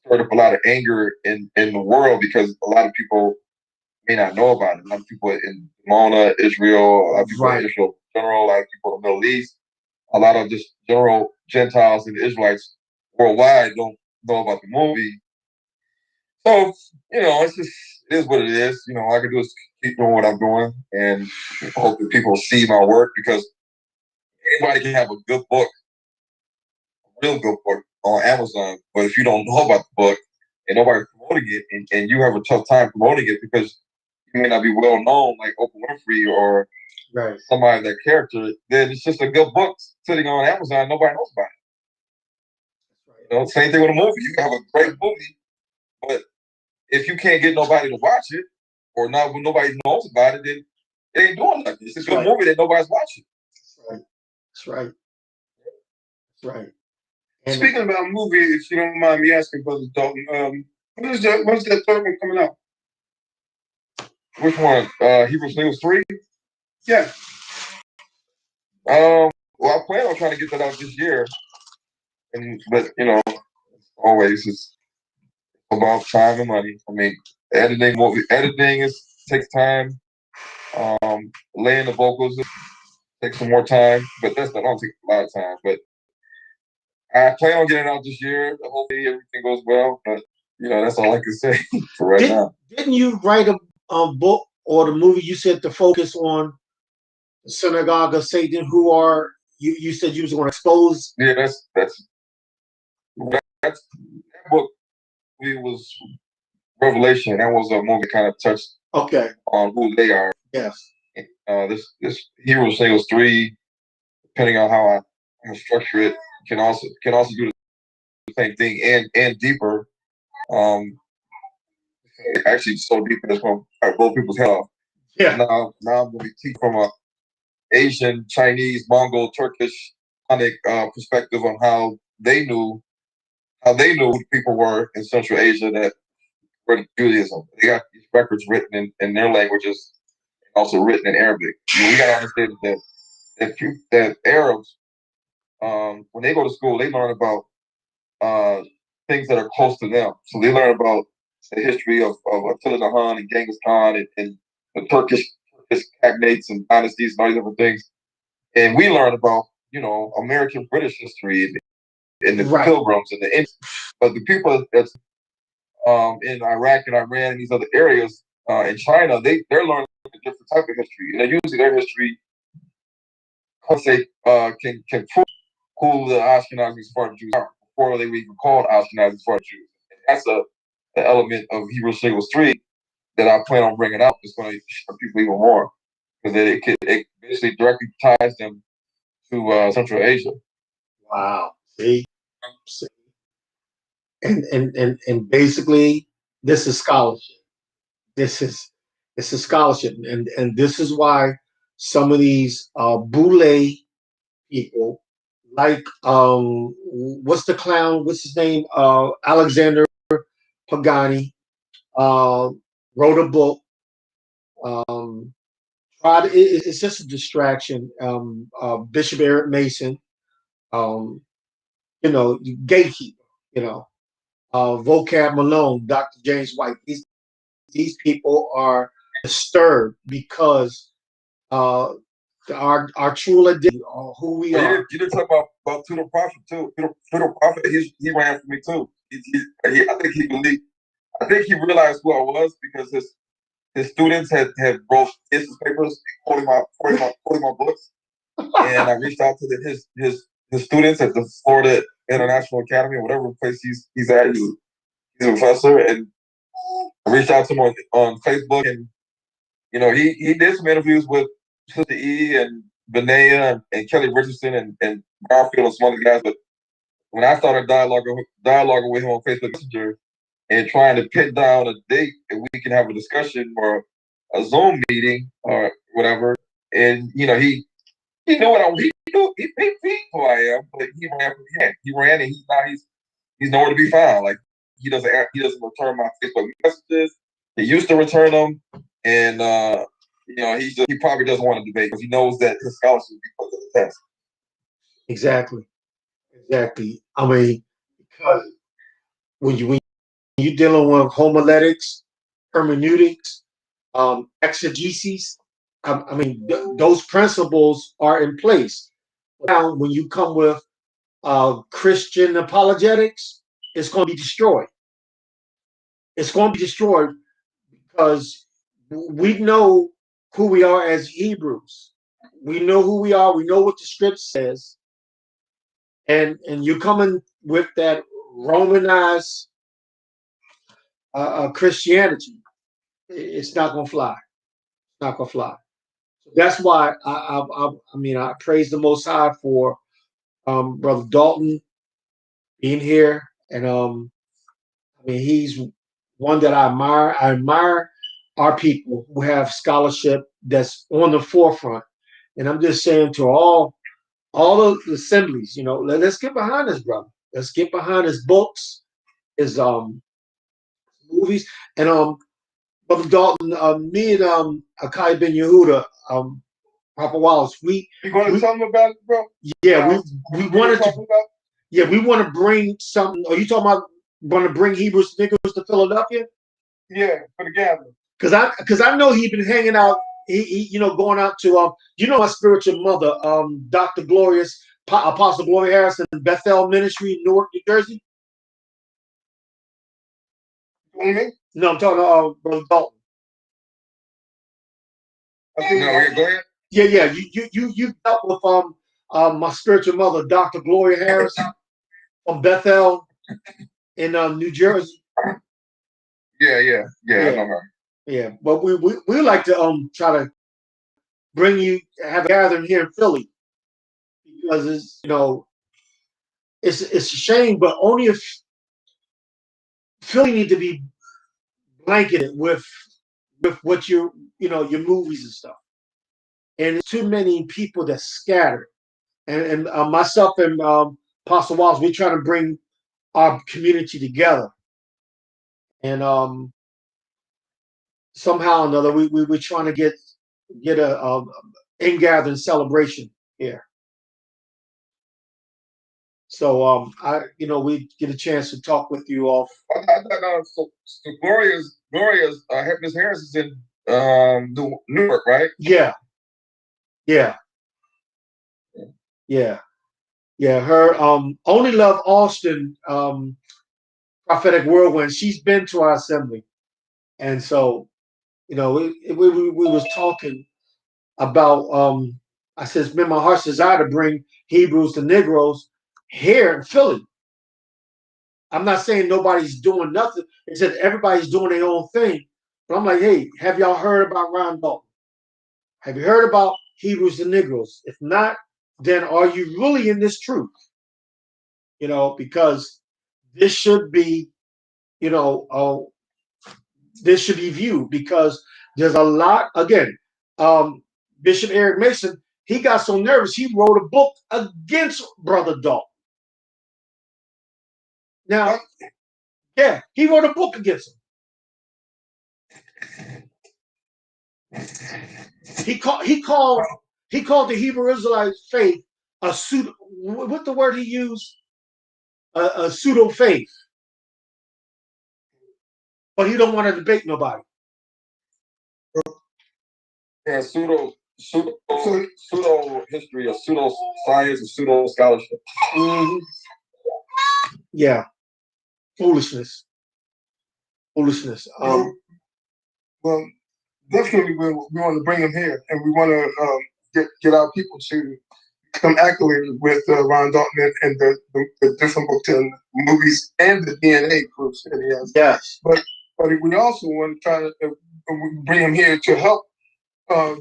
stirred up a lot of anger in the world, because a lot of people may not know about it. A lot of people in Mona, Israel, a lot of people in Israel in general, a lot of people in the Middle East, a lot of just general Gentiles and Israelites worldwide don't know about the movie. So, it is what it is. All I can do is keep doing what I'm doing, and hope that people see my work, because anybody can have a good book, a real good book on Amazon, but if you don't know about the book and nobody's promoting it, and you have a tough time promoting it because you may not be well known like Oprah Winfrey or somebody that character, then it's just a good book sitting on Amazon. Nobody knows about it. Same thing with a movie. You can have a great movie, but if you can't get nobody to watch it, or not when nobody knows about it, then it ain't doing nothing. It's a good movie that nobody's watching. That's right. That's right. And speaking about movies, if you don't mind me asking, Brother Dalton, when's that third one coming out? Which one? Hebrews News 3? Yeah. Well, I plan on trying to get that out this year, but always it's about time and money. I mean, editing takes time. Laying the vocals takes some more time, but that don't take a lot of time. But I plan on getting out this year. Hopefully everything goes well, but that's all I can say for right now. Didn't you write a book or the movie? You said to focus on the synagogue of Satan, who are you said you was going to expose. Yeah, that book. It was Revelation. That was a movie kind of touched on who they are. Yes. This Hero Singles 3, depending on how I structure it, can also do the same thing and deeper. Actually, so deep that it's going to blow people's head off. Yeah. Now I'm going to be teaching from a Asian, Chinese, Mongol, Turkish, perspective on how they knew who people were in Central Asia that were Judaism. They got these records written in their languages, also written in Arabic. We got to understand that Arabs, when they go to school, they learn about things that are close to them. So they learn about the history of Attila the Hun and Genghis Khan and the Turkish cagnates and dynasties and all these different things. And we learn about, American British history and the Pilgrims and the Indians. But the people that's in Iraq and Iran and these other areas, in China, they're learning a different type of history. And usually their history can prove who the Ashkenazi Sephardic Jews are before they were even called Ashkenazi Sephardic Jews. And that's the element of Hebrews 3 that I plan on bringing out. It's going to show people even more because it basically directly ties them to Central Asia. Wow. See? And basically, this is scholarship. It's a scholarship, and this is why some of these boule people, like what's the clown? What's his name? Alexander Pagani, wrote a book. It's just a distraction. Bishop Eric Mason, gatekeeper. Vocab Malone, Dr. James White. These people are disturbed because our true identity, who we are. You did talk about Tudor Prophet too. Tudor Prophet, he ran for me too. I think he realized who I was because his students had wrote his papers quoting my books, and I reached out to his students at the Florida International Academy or whatever place he's at. He's a professor, and I reached out to him on Facebook, and he did some interviews with Sister E and Benea and Kelly Richardson and Garfield and some other guys. But when I started dialoguing with him on Facebook Messenger and trying to pin down a date and we can have a discussion or a Zoom meeting or whatever, and he knew what he who I am, but he ran from the end. He ran, and he's nowhere to be found. Like he doesn't return my Facebook messages. He used to return them, and he probably doesn't want to debate because he knows that his scholarship will be put to the test. Exactly. I mean, because when you're dealing with homiletics, hermeneutics, exegesis, I mean, those principles are in place. Now, when you come with Christian apologetics, it's going to be destroyed. It's going to be destroyed because we know who we are as Hebrews. We know who we are. We know what the script says. And you're coming with that Romanized Christianity. It's not going to fly. It's not going to fly. So that's why I praise the Most High for Brother Dalton being here, and he's one that I admire. I admire our people who have scholarship that's on the forefront, and I'm just saying to all of the assemblies, let's get behind this brother. Let's get behind his books, his movies, and Brother Dalton, me and Akai Ben Yehuda, Papa Wallace, you going to tell them about it, bro? Yeah, we wanted to. Yeah, we want to bring something. Are you talking about want to bring Hebrews Nichols to Philadelphia? Yeah, for the gathering. Because I know he's been hanging out. He going out to my spiritual mother, Dr. Glorious Apostle Gloria Harrison, Bethel Ministry, Newark, New Jersey? Mm-hmm. No, I'm talking Brother Dalton. No, go ahead. Yeah. You dealt with my spiritual mother, Dr. Gloria Harris from Bethel in New Jersey. Yeah, I know her. Yeah, but we like to try to bring you have a gathering here in Philly because it's it's a shame, but only if Philly need to be blanketed with what your movies and stuff, and it's too many people that scatter. And myself and Apostle Walls, we're trying to bring our community together, and somehow or another, we're trying to get a in-gathering celebration here. So we get a chance to talk with you off. So Gloria's Miss Harris is in Newark, right? Yeah. Her Only Love Austin prophetic whirlwind. She's been to our assembly, and so we was talking about. I says, man, my heart's desire to bring Hebrews to Negroes here in Philly. I'm not saying nobody's doing nothing. It's that everybody's doing their own thing. But I'm like, hey, have y'all heard about Ron Dalton? Have you heard about Hebrews to Negroes? If not, then are you really in this truth? Because this should be, this should be viewed because there's a lot. Again, Bishop Eric Mason, he got so nervous he wrote a book against Brother Dalton. Now, yeah, he wrote a book against him. He called the Hebrew Israelite faith a pseudo. What the word he used? A pseudo faith. But he don't want to debate nobody. Yeah, pseudo history, or pseudo science, or pseudo scholarship. Mm-hmm. Yeah, foolishness. Well, definitely we want to bring him here, and we want to get our people to become acclimated with Ron Dalton and the different books and movies and the DNA proofs that he has. Yes. But we also want to try to bring him here to help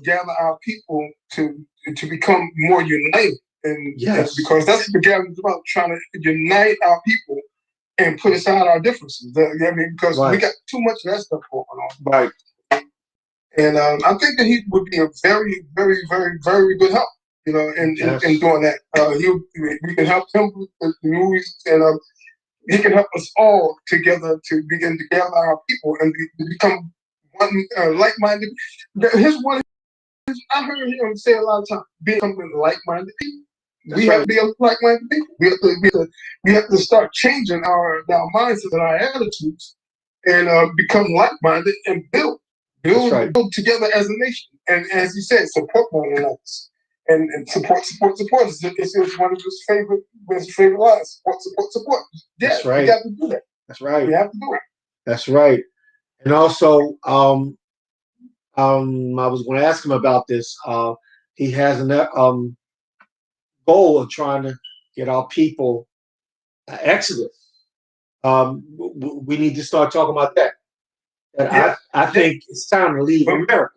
gather our people to become more united. And yes, because that's what the gathering is about, trying to unite our people and put aside our differences. Because we got too much of that stuff going on. Right. And I think that he would be a very, very, very, very good help, in doing that. We can help him with the movies, and he can help us all together to begin to gather our people and become one like-minded. I heard him say a lot of times, becoming like-minded people. We have to be like-minded people. We have to start changing our mindsets and our attitudes, and become like-minded and build together as a nation. And as you said, support one another. And support. It's one of his favorite lines. Support. Yeah, that's right. We got to do that. That's right. We have to do it. That's right. And also, I was going to ask him about this. He has an goal of trying to get our people exodus. We need to start talking about that. I think it's time to leave America.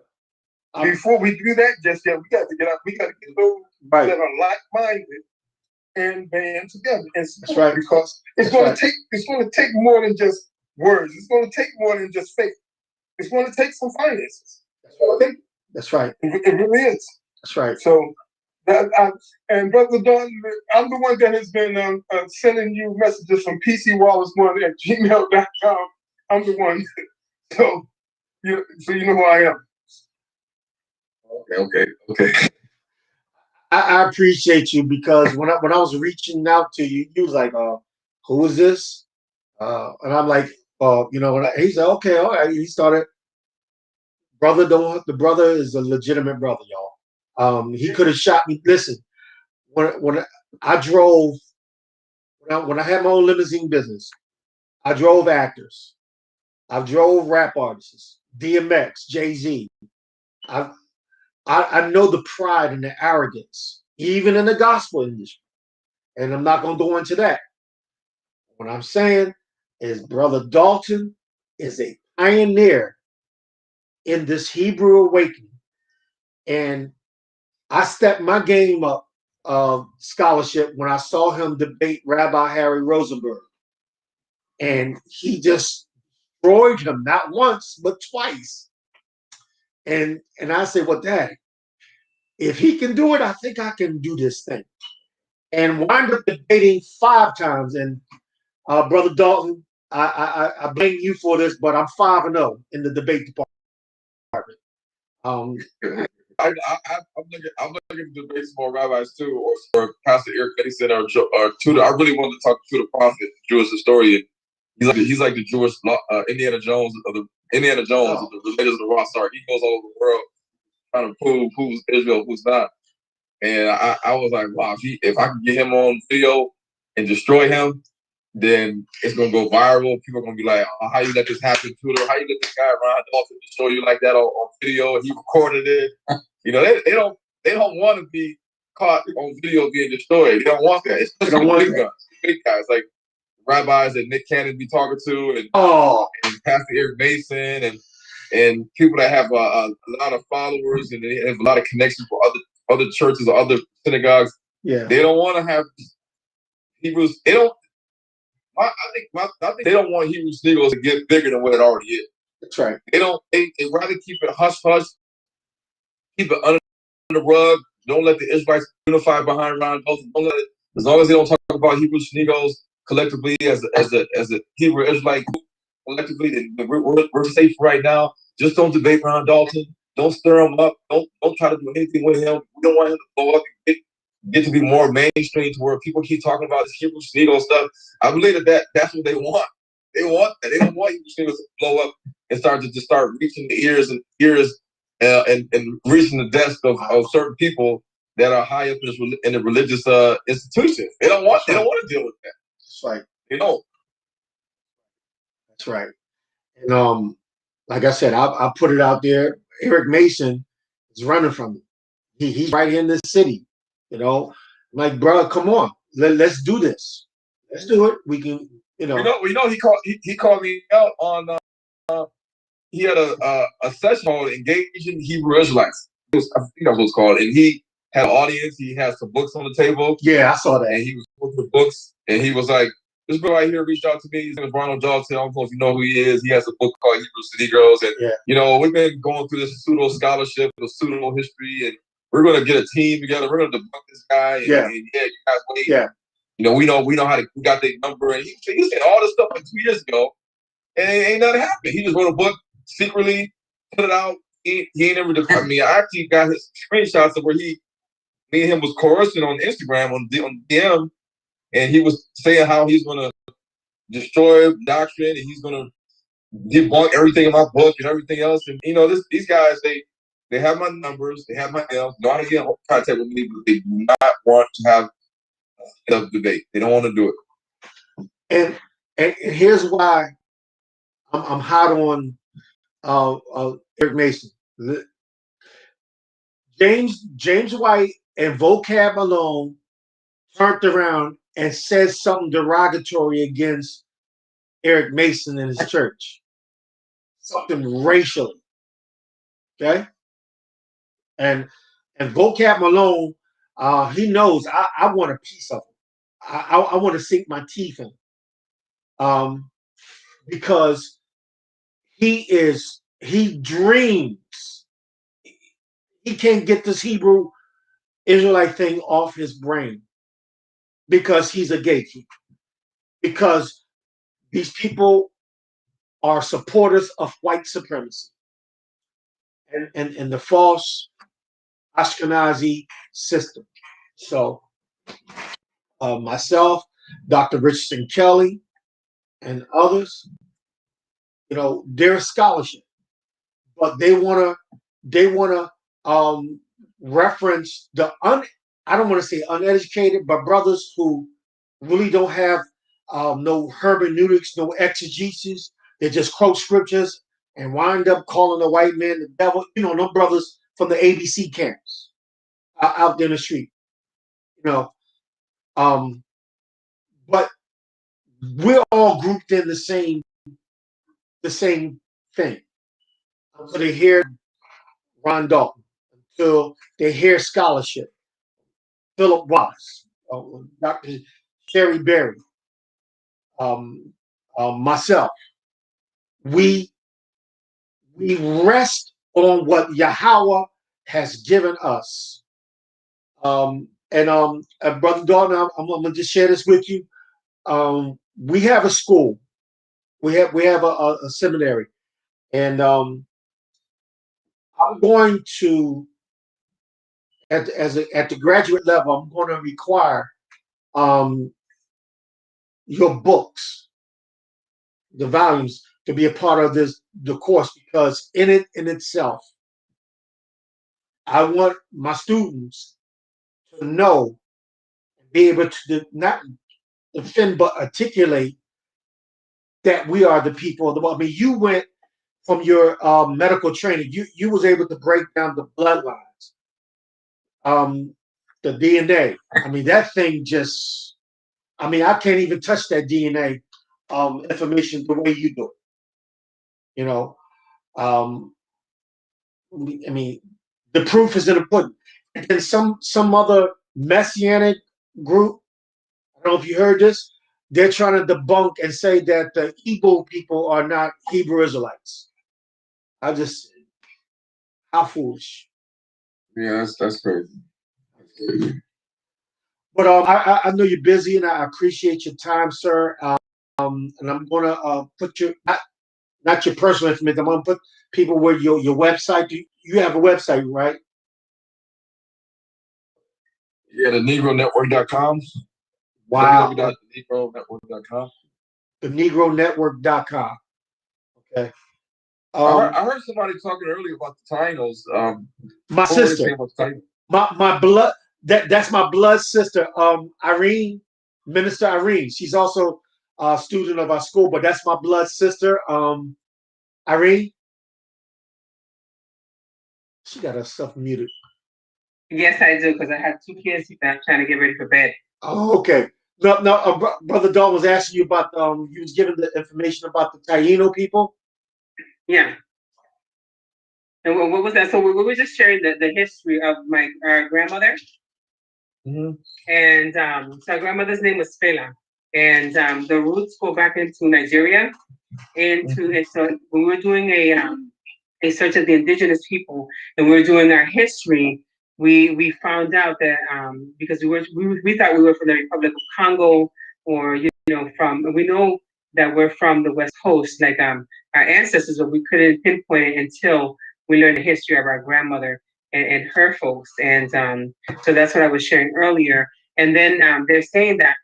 Before we do that, we got to get out. We got to get those that are like-minded and band together. And that's right. Because it's going to take more than just words. It's going to take more than just faith. It's going to take some finances. That's right. It really is. That's right. So, and Brother Don, I'm the one that has been sending you messages from pcwallace1@gmail.com. I'm the one. So you know who I am. Okay. I appreciate you because when I was reaching out to you, you was like, who is this? And I'm like, he said, okay, all right. He started. The brother is a legitimate brother, y'all. He could have shot me. Listen, when I drove when I had my own limousine business. I drove actors. I drove rap artists, DMX, Jay-Z. I I know the pride and the arrogance, even in the gospel industry. And I'm not going to go into that. What I'm saying is Brother Dalton is a pioneer in this Hebrew awakening. And I stepped my game up of scholarship when I saw him debate Rabbi Harry Rosenberg. And he just destroyed him, not once, but twice. And I said, well, Daddy, if he can do it, I think I can do this thing. And wind up debating 5 times. And Brother Dalton, I blame you for this, but I'm 5-0 in the debate department. I'm looking at the baseball rabbis too, or Pastor Eric Mason or Tudor. I really wanted to talk to the prophet, Jewish historian. He's like the Jewish Indiana Jones of the Raiders of the Lost Ark. He goes all over the world trying to prove who's Israel, who's not. And I was like, wow, if I can get him on video and destroy him, then it's gonna go viral. People are gonna be like, oh, how you let this happen, Tudor? How you let this guy Ron Dalton destroy you like that on video? And he recorded it. You know, they don't want to be caught on video being destroyed. They don't want that. Especially the big guys like rabbis that Nick Cannon be talking to, and Pastor Eric Mason, and people that have a lot of followers and they have a lot of connections with other churches or other synagogues. Yeah, they don't want to have Hebrews. They don't. I think they don't want Hebrew Sneakers to get bigger than what it already is. That's right. They don't. They rather keep it hush hush, keep it under the rug. Don't let the Israelites unify behind Ron Dalton. Don't let it, as long as they don't talk about Hebrew Sneakers collectively as a Hebrew Israelite group collectively, then we're safe right now. Just don't debate Ron Dalton. Don't stir him up. Don't try to do anything with him. We don't want him to blow up and get to be more mainstream to where people keep talking about this Hebrew Sneaker stuff. I believe that's what they want. They want that. They don't want Hebrew Sneakers to blow up and start reaching the ears and reaching the desk of certain people that are high up in the religious institutions. They don't want to deal with that. That's right. They don't. That's right. And like I said, I put it out there. Eric Mason is running from it. He's right here in this city. You know, I'm like, bro, come on, let's do this. Let's do it. We can, you know. He called me out on. He had a session called "Engaging Hebrew Israelites." I think that's what it's called. And he had an audience. He had some books on the table. Yeah, I saw that. And he was looking at the books, and he was like, "This boy right here reached out to me. His name is Ronald Dalton. I don't know if you know who he is. He has a book called Hebrew City Girls, and you know, we've been going through this pseudo scholarship, the pseudo history, and we're gonna get a team together. We're gonna debunk this guy. And, and you guys wait. Yeah. You know, we know how we got their number, and he said all this stuff like 2 years ago, and ain't nothing happened. He just wrote a book secretly, put it out. He ain't never. I mean, I actually got his screenshots of where me and him was coercing on Instagram on DM, and he was saying how he's gonna destroy doctrine and he's gonna debunk everything in my book and everything else. And you know, these guys, they have my numbers, they have my emails, know how to get in contact with me, but they do not want to have a debate. They don't want to do it. And here's why I'm hot on Eric Mason. James White and Vocab Malone turned around and said something derogatory against Eric Mason and his church. Something racially. Okay? And Vocab Malone, he knows I want a piece of him. I want to sink my teeth in. Because he dreams. He can't get this Hebrew Israelite thing off his brain because he's a gatekeeper. Because these people are supporters of white supremacy and the false Ashkenazi system. So myself, Dr. Richardson Kelly, and others, you know, they're a scholarship, but they wanna reference the I don't want to say uneducated, but brothers who really don't have no hermeneutics, no exegesis. They just quote scriptures and wind up calling the white man the devil. You know, no brothers from the ABC camps out there in the street. You know, but we're all grouped in the same thing. Until they hear Ron Dalton, until they hear scholarship, Philip Wallace, Dr. Sherry Berry, myself. We rest on what Yahweh has given us. Brother Dalton, I'm gonna just share this with you. We have a school. We have a seminary, and I'm going to at the graduate level. I'm going to require your books, the volumes, to be a part of the course, because in itself, I want my students to know, be able to not defend but articulate that we are the people of the world. I mean, you went from your medical training, you was able to break down the bloodlines, the DNA. I mean, that thing just, I mean, I can't even touch that DNA information the way you do it. You know, um, I mean, the proof is in the pudding. And then some other messianic group, I don't know if you heard this, they're trying to debunk and say that the Igbo people are not Hebrew Israelites. I just, how foolish. Yeah, that's crazy. That's crazy. But I know you're busy, and I appreciate your time, sir. And I'm gonna put your not your personal information. I'm gonna put people where your website. You have a website, right? Yeah, the negronetwork.com. Wow. www.negronetwork.com. The negronetwork.com. Okay. I heard somebody talking earlier about the Tainos. My sister. My blood. That's my blood sister. Irene, Minister Irene. She's also a student of our school, but that's my blood sister. Irene. She got herself muted. Yes, I do, because I had 2 kids that I'm trying to get ready for bed. Oh, okay. No, Brother Dawn was asking you about, you was giving the information about the Taino people. Yeah. And what was that? So we were just sharing the history of my grandmother. Mm-hmm. And so our grandmother's name was Fela. And the roots go back into Nigeria. And so when we were doing a search of the indigenous people, and we were doing our history, we found out that because we thought we were from the Republic of Congo, or we know that we're from the West Coast, like our ancestors, but we couldn't pinpoint it until we learned the history of our grandmother and her folks. And so that's what I was sharing earlier. And then they're saying that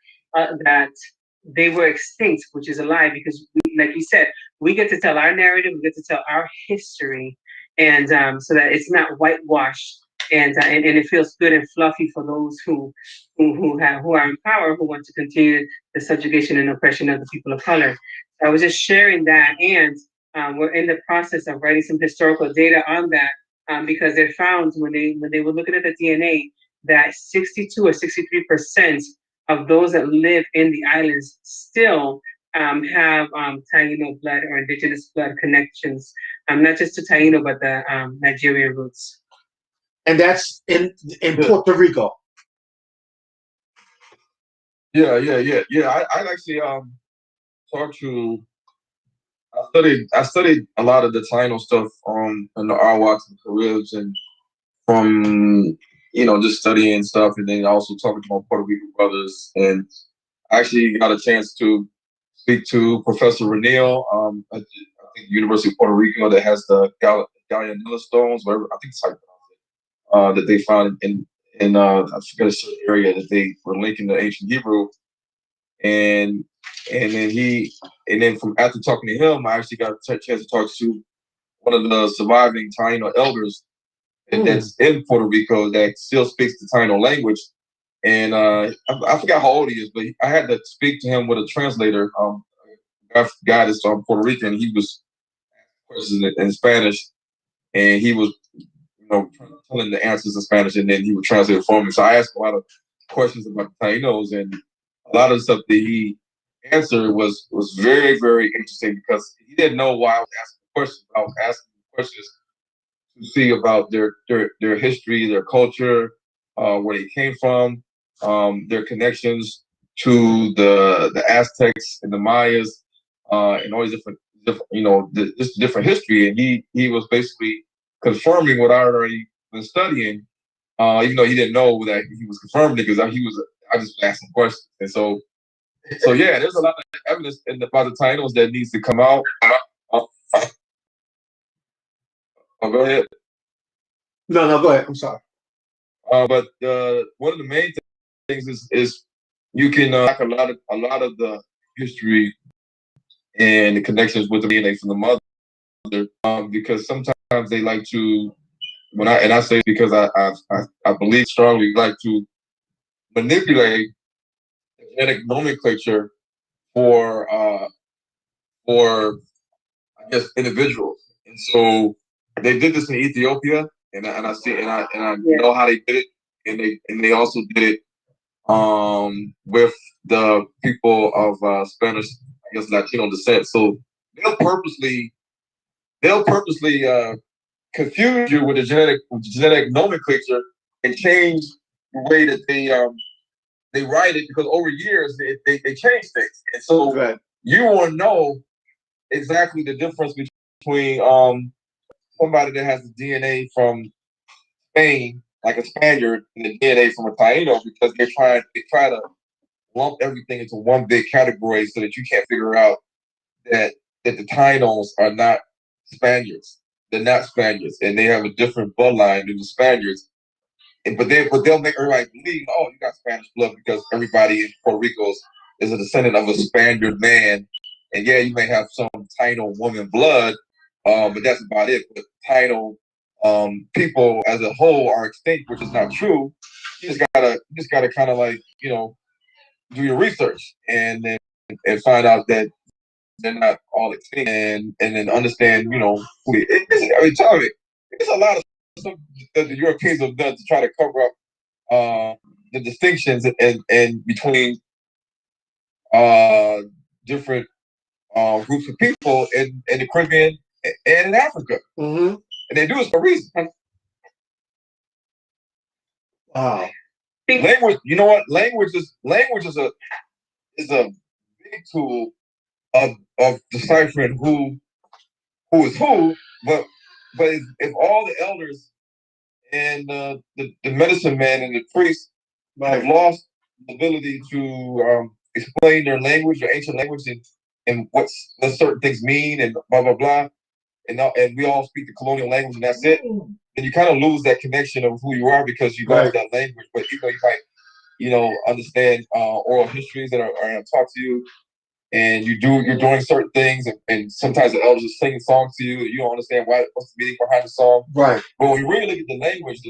they were extinct, which is a lie, because like you said, we get to tell our narrative, we get to tell our history, and so that it's not whitewashed, and it feels good and fluffy for those who are in power, who want to continue the subjugation and oppression of the people of color. So I was just sharing that, and we're in the process of writing some historical data on that, because they found when they were looking at the DNA that 62 or 63% of those that live in the islands still have Taino blood or indigenous blood connections, not just to Taino, but the Nigerian roots. And that's in Puerto Rico. Yeah. I actually talked to. I studied a lot of the Taino stuff in the Arawaks and Caribs, and from just studying stuff, and then also talking to my Puerto Rico brothers, and I actually got a chance to speak to Professor Renil at the University of Puerto Rico that has the Gallianella stones, whatever I think it's like that they found in I forget a certain area that they were linking to ancient Hebrew, and then from after talking to him, I actually got a chance to talk to one of the surviving Taino elders that's in Puerto Rico that still speaks the Taino language, And I forgot how old he is, but I had to speak to him with a translator. Guy that's Puerto Rican. He was questions in Spanish, and he was, telling the answers in Spanish, and then he would translate it for me. So I asked a lot of questions about the Tainos, and a lot of the stuff that he answered was very, very interesting because he didn't know why I was asking questions. I was asking questions to see about their history, their culture, where they came from, their connections to the Aztecs and the Mayas, and all these different this different history. And he was basically confirming what I already been studying, even though he didn't know that he was confirming it because I just asked him questions. And so yeah, there's a lot of evidence about the Tainos that needs to come out. Go ahead. No, go ahead. I'm sorry. But one of the main things is you can a lot of the history and the connections with the DNA from the mother, because sometimes they like to, I say because I believe strongly, like to manipulate genetic nomenclature for I guess individuals. And so they did this in Ethiopia, and I see and I know how they did it, and they also did it with the people of Spanish, I guess Latino descent. So they'll purposely confuse you with the genetic nomenclature and change the way that they write it, because over years they change things. And so you want to know exactly the difference between somebody that has the DNA from Spain, like a Spaniard, and the DNA from a Taino, because they try to lump everything into one big category so that you can't figure out that the Tainos are not Spaniards. They're not Spaniards, and they have a different bloodline than the Spaniards. But they'll make everybody believe, oh, you got Spanish blood because everybody in Puerto Rico is a descendant of a Spaniard man. And yeah, you may have some Taino woman blood, but that's about it. But Taino people as a whole are extinct, which is not true. You just gotta kind of like, do your research and find out that they're not all extinct, and then understand, who they. Tell me, there's a lot of stuff that the Europeans have done to try to cover up the distinctions and between different groups of people in the Caribbean and in Africa. Mm-hmm. And they do it for a reason. Wow. Language, you know what? Language is a big tool of deciphering who is who. But if all the elders and the medicine man and the priest have lost the ability to explain their language, their ancient language, and what certain things mean, and blah blah blah, and we all speak the colonial language, and that's it, then you kind of lose that connection of who you are because you lost that language. But you might understand oral histories that are taught to you, and you're doing certain things, and sometimes the elders are singing songs to you, and you don't understand what's the meaning behind the song. Right. But when you really look at the language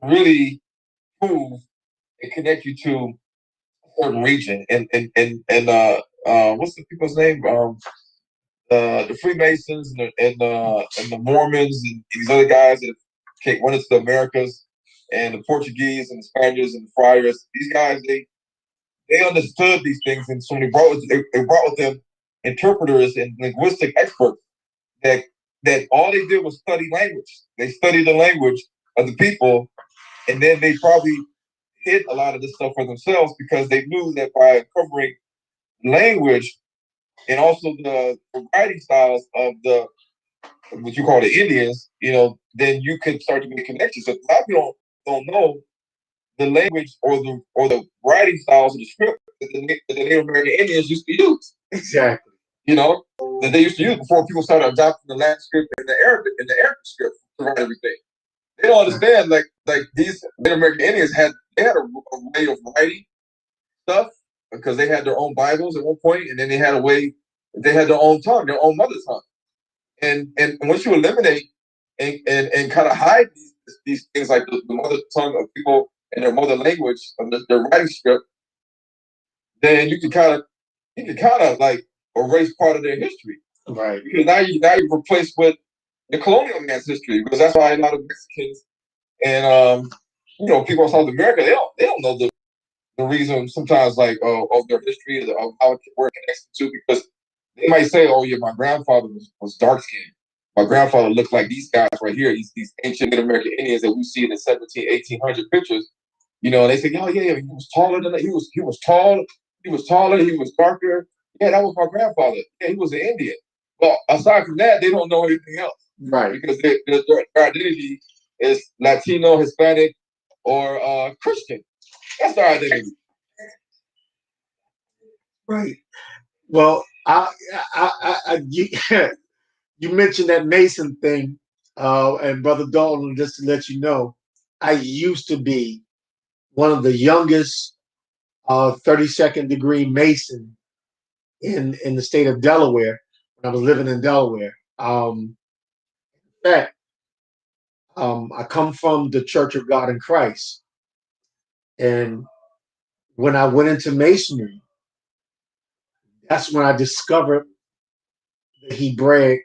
really prove and connect you to a certain region. And what's the people's name? The Freemasons and the Mormons and these other guys that went into the Americas, and the Portuguese and the Spaniards and the Friars. These guys, they understood these things, and so they brought with them interpreters and linguistic experts that all they did was study language. They studied the language of the people, and then they probably hid a lot of this stuff for themselves because they knew that by uncovering language and also the writing styles of what you call the Indians, then you could start to make connections. So a lot of people don't know the language or the writing styles of the script that the Native American Indians used to use. Exactly. That they used to use before people started adopting the Latin script and the Arabic script to write everything. They don't understand like these Native American Indians had a way of writing stuff because they had their own Bibles at one point, and then they had their own tongue, their own mother tongue. And once you eliminate and kind of hide these things like the mother tongue of people in their mother language, their writing script, then you can kind of like erase part of their history. Right. Because now you're replaced with the colonial man's history, because that's why a lot of Mexicans and people in South America, they don't know the reason sometimes, like of their history, of how where it connects to, because they might say, oh yeah, my grandfather was dark skinned. My grandfather looked like these guys right here, these ancient Native American Indians that we see in the 1800 pictures. And they say, oh yeah, he was taller than that. He was tall, he was taller, he was darker. Yeah, that was my grandfather. Yeah, he was an Indian. Well, aside from that, they don't know anything else. Right. Because their identity is Latino, Hispanic, or Christian. That's their identity. Right. Well, you mentioned that Mason thing, and Brother Dalton, just to let you know, I used to be one of the youngest 32nd degree Mason in the state of Delaware when I was living in Delaware. In fact, I come from the Church of God in Christ, and when I went into Masonry, that's when I discovered the Hebraic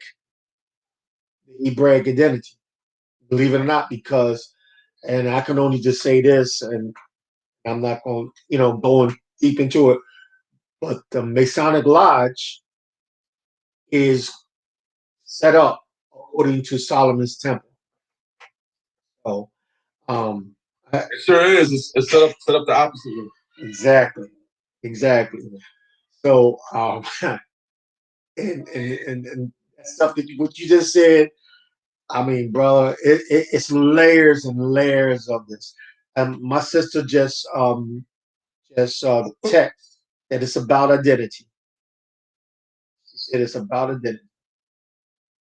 identity. Believe it or not, because, and I can only just say this, and I'm not going, going deep into it, but the Masonic Lodge is set up according to Solomon's Temple. So, it sure is. It's set up the opposite way. Exactly. So, and stuff that what you just said, I mean, brother, it's layers and layers of this. My sister just text that it's about identity. She said it's about identity.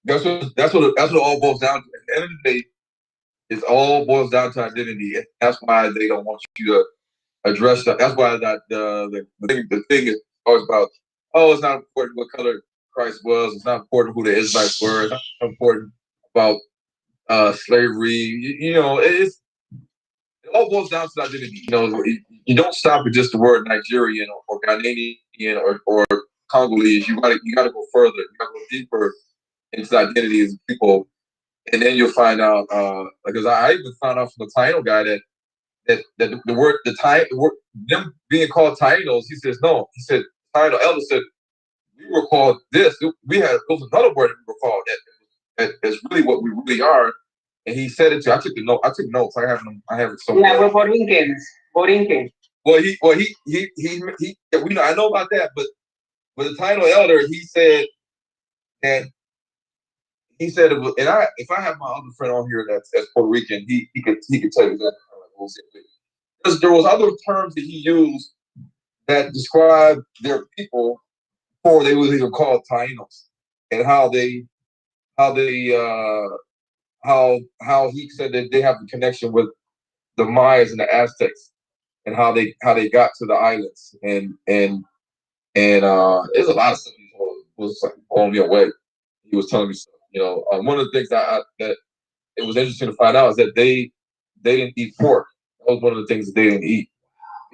That's what it all boils down to. At the end of the day, it all boils down to identity. And that's why they don't want you to address that. That's why the thing is always about, oh, it's not important what color Christ was. It's not important who the Israelites were. It's not important about slavery. It all boils down to identity. You don't stop at just the word Nigerian or Ghanaian or Congolese. You gotta go further. You gotta go deeper into the identity of people, and then you'll find out. Because I even found out from the Taino guy that the word them being called Tainos. He says no. He said Taino elder said we were called this. It was another word that we were called that's really what we really are. And he said it to. I took notes. I have it somewhere. Yeah, we're Borinquen. Well, I know about that, but the Taino elder, he said that. He said, it was, and if I have my other friend on here that's Puerto Rican, he could tell you that. Because there was other terms that he used that described their people before they was even called Tainos, and how he said that they have a connection with the Mayas and the Aztecs, and how they got to the islands, and there's a lot of stuff he told was like blowing me away. He was telling me stuff. One of the things that it was interesting to find out is that they didn't eat pork. That was one of the things that they didn't eat,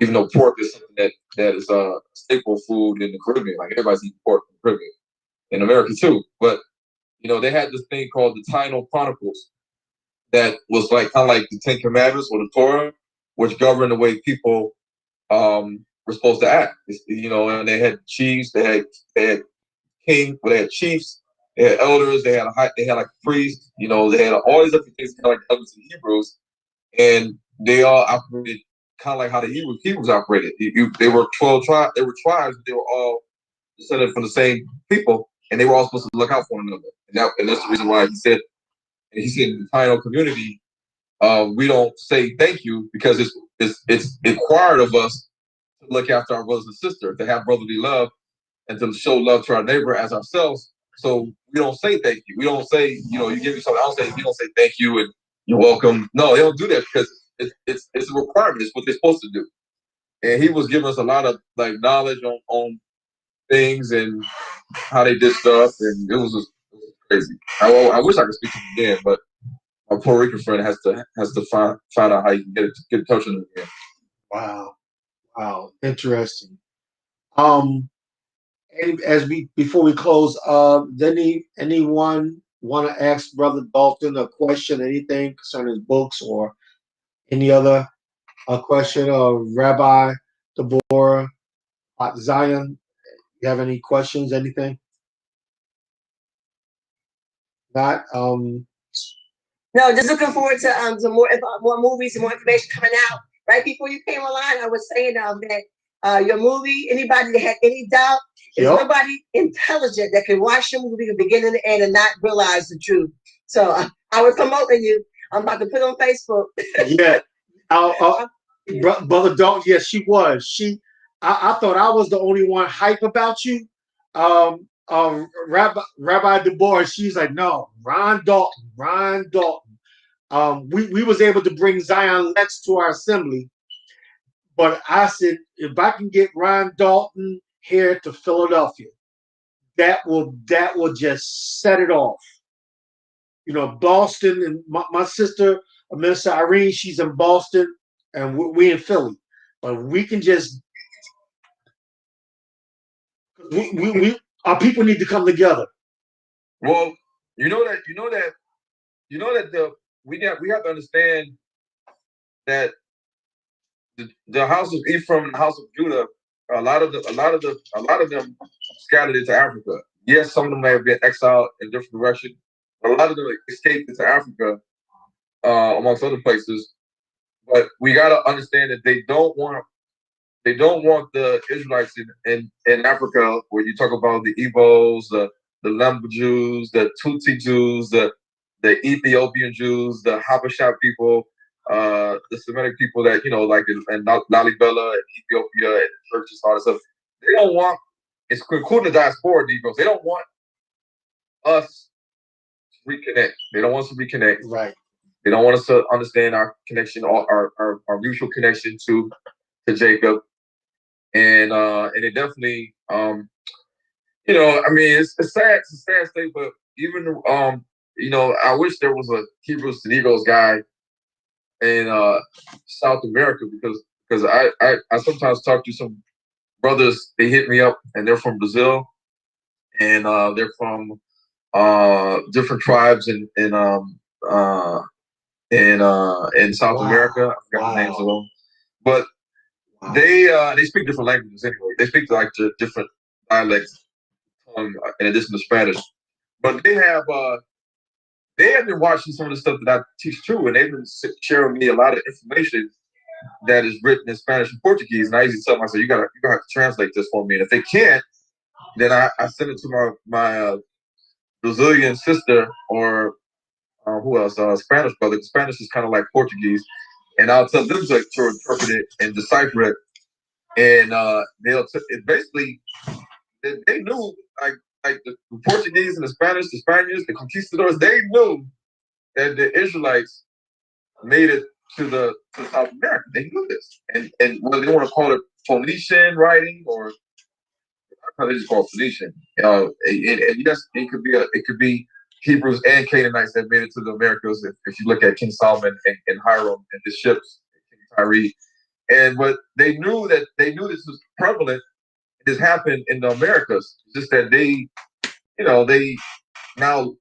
even though pork is something that is a staple food in the Caribbean. Like everybody's eating pork in the Caribbean, in America too. But they had this thing called the Taino Chronicles that was kind of like the Ten Commandments or the Torah, which governed the way people were supposed to act. And they had chiefs, they had king, they had chiefs. They had elders. They had like a priest. They had all these different things, kind of like elders and Hebrews, and they all operated kind of like how the Hebrews operated. They were 12 tribes. They were tribes. They were all descended from the same people, and they were all supposed to look out for one another. And that's the reason why he said in the Taino community, we don't say thank you because it's required of us to look after our brothers and sisters, to have brotherly love, and to show love to our neighbor as ourselves. So we don't say thank you. We don't say, you give me something. We don't say thank you and you're welcome. No, they don't do that because it's a requirement. It's what they're supposed to do. And he was giving us a lot of knowledge on things and how they did stuff, and it was crazy. I wish I could speak to him again, but a Puerto Rican friend has to find out how you can get in touch with him again. Wow, interesting. And before we close, anyone want to ask Brother Dalton a question, anything concerning his books or any other question? Rabbi Deborah Zion, you have any questions? Anything? Not. No, just looking forward to more movies and more information coming out. Right before you came online, I was saying that your movie, anybody that had any doubt, there's nobody intelligent that can watch your movie from beginning to end and not realize the truth. So I was promoting you. I'm about to put it on Facebook. Yeah. Brother Dalton, yes, she was. I thought I was the only one hype about you. Rabbi Deborah, she's like, no, Ron Dalton. We was able to bring Zion Lex to our assembly, but I said, if I can get Ron Dalton here to Philadelphia, that will just set it off. Boston, and my sister, Minister Irene, she's in Boston, and we in Philly. But we can just our people need to come together. Well, we have to understand that the house of Ephraim and the house of Judah, a lot of them scattered into Africa. Yes, some of them may have been exiled in different directions, but a lot of them escaped into Africa, amongst other places. But we got to understand that they don't want the Israelites in Africa, where you talk about the Igbos, the Lemba Jews, the Tutsi Jews, the Ethiopian Jews, the Habesha people, the Semitic people that, like in Lalibela and Ethiopia and churches, all that stuff. They don't want, it's including the diaspora Negroes, they don't want us to reconnect. They don't want us to reconnect. Right. They don't want us to understand our connection, our mutual connection to Jacob. And it definitely, it's a sad state, but even, I wish there was a Hebrews to Negroes guy in South America, because I sometimes talk to some brothers. They hit me up, and they're from Brazil, and they're from different tribes in South America. I forgot the names of them, but they speak different languages anyway. They speak like different dialects, in addition to Spanish. But they have been watching some of the stuff that I teach too, and they've been sharing me a lot of information that is written in Spanish and Portuguese. And I usually tell them, I say, you're gonna have to translate this for me. And if they can't, then I send it to my Brazilian sister, or who else? Spanish brother. Spanish is kind of like Portuguese, and I'll tell them to interpret it and decipher it. And it basically, they knew, like the Portuguese and the Spanish, the Spaniards, the conquistadors, they knew that the Israelites made it to South America. They knew this, and whether they want to call it Phoenician writing or how they just call it Phoenician, and yes, it could be Hebrews and Canaanites that made it to the Americas. If you look at King Solomon and Hiram and his ships, King Tyree, but they knew this was prevalent. This happened in the Americas. It's just that they now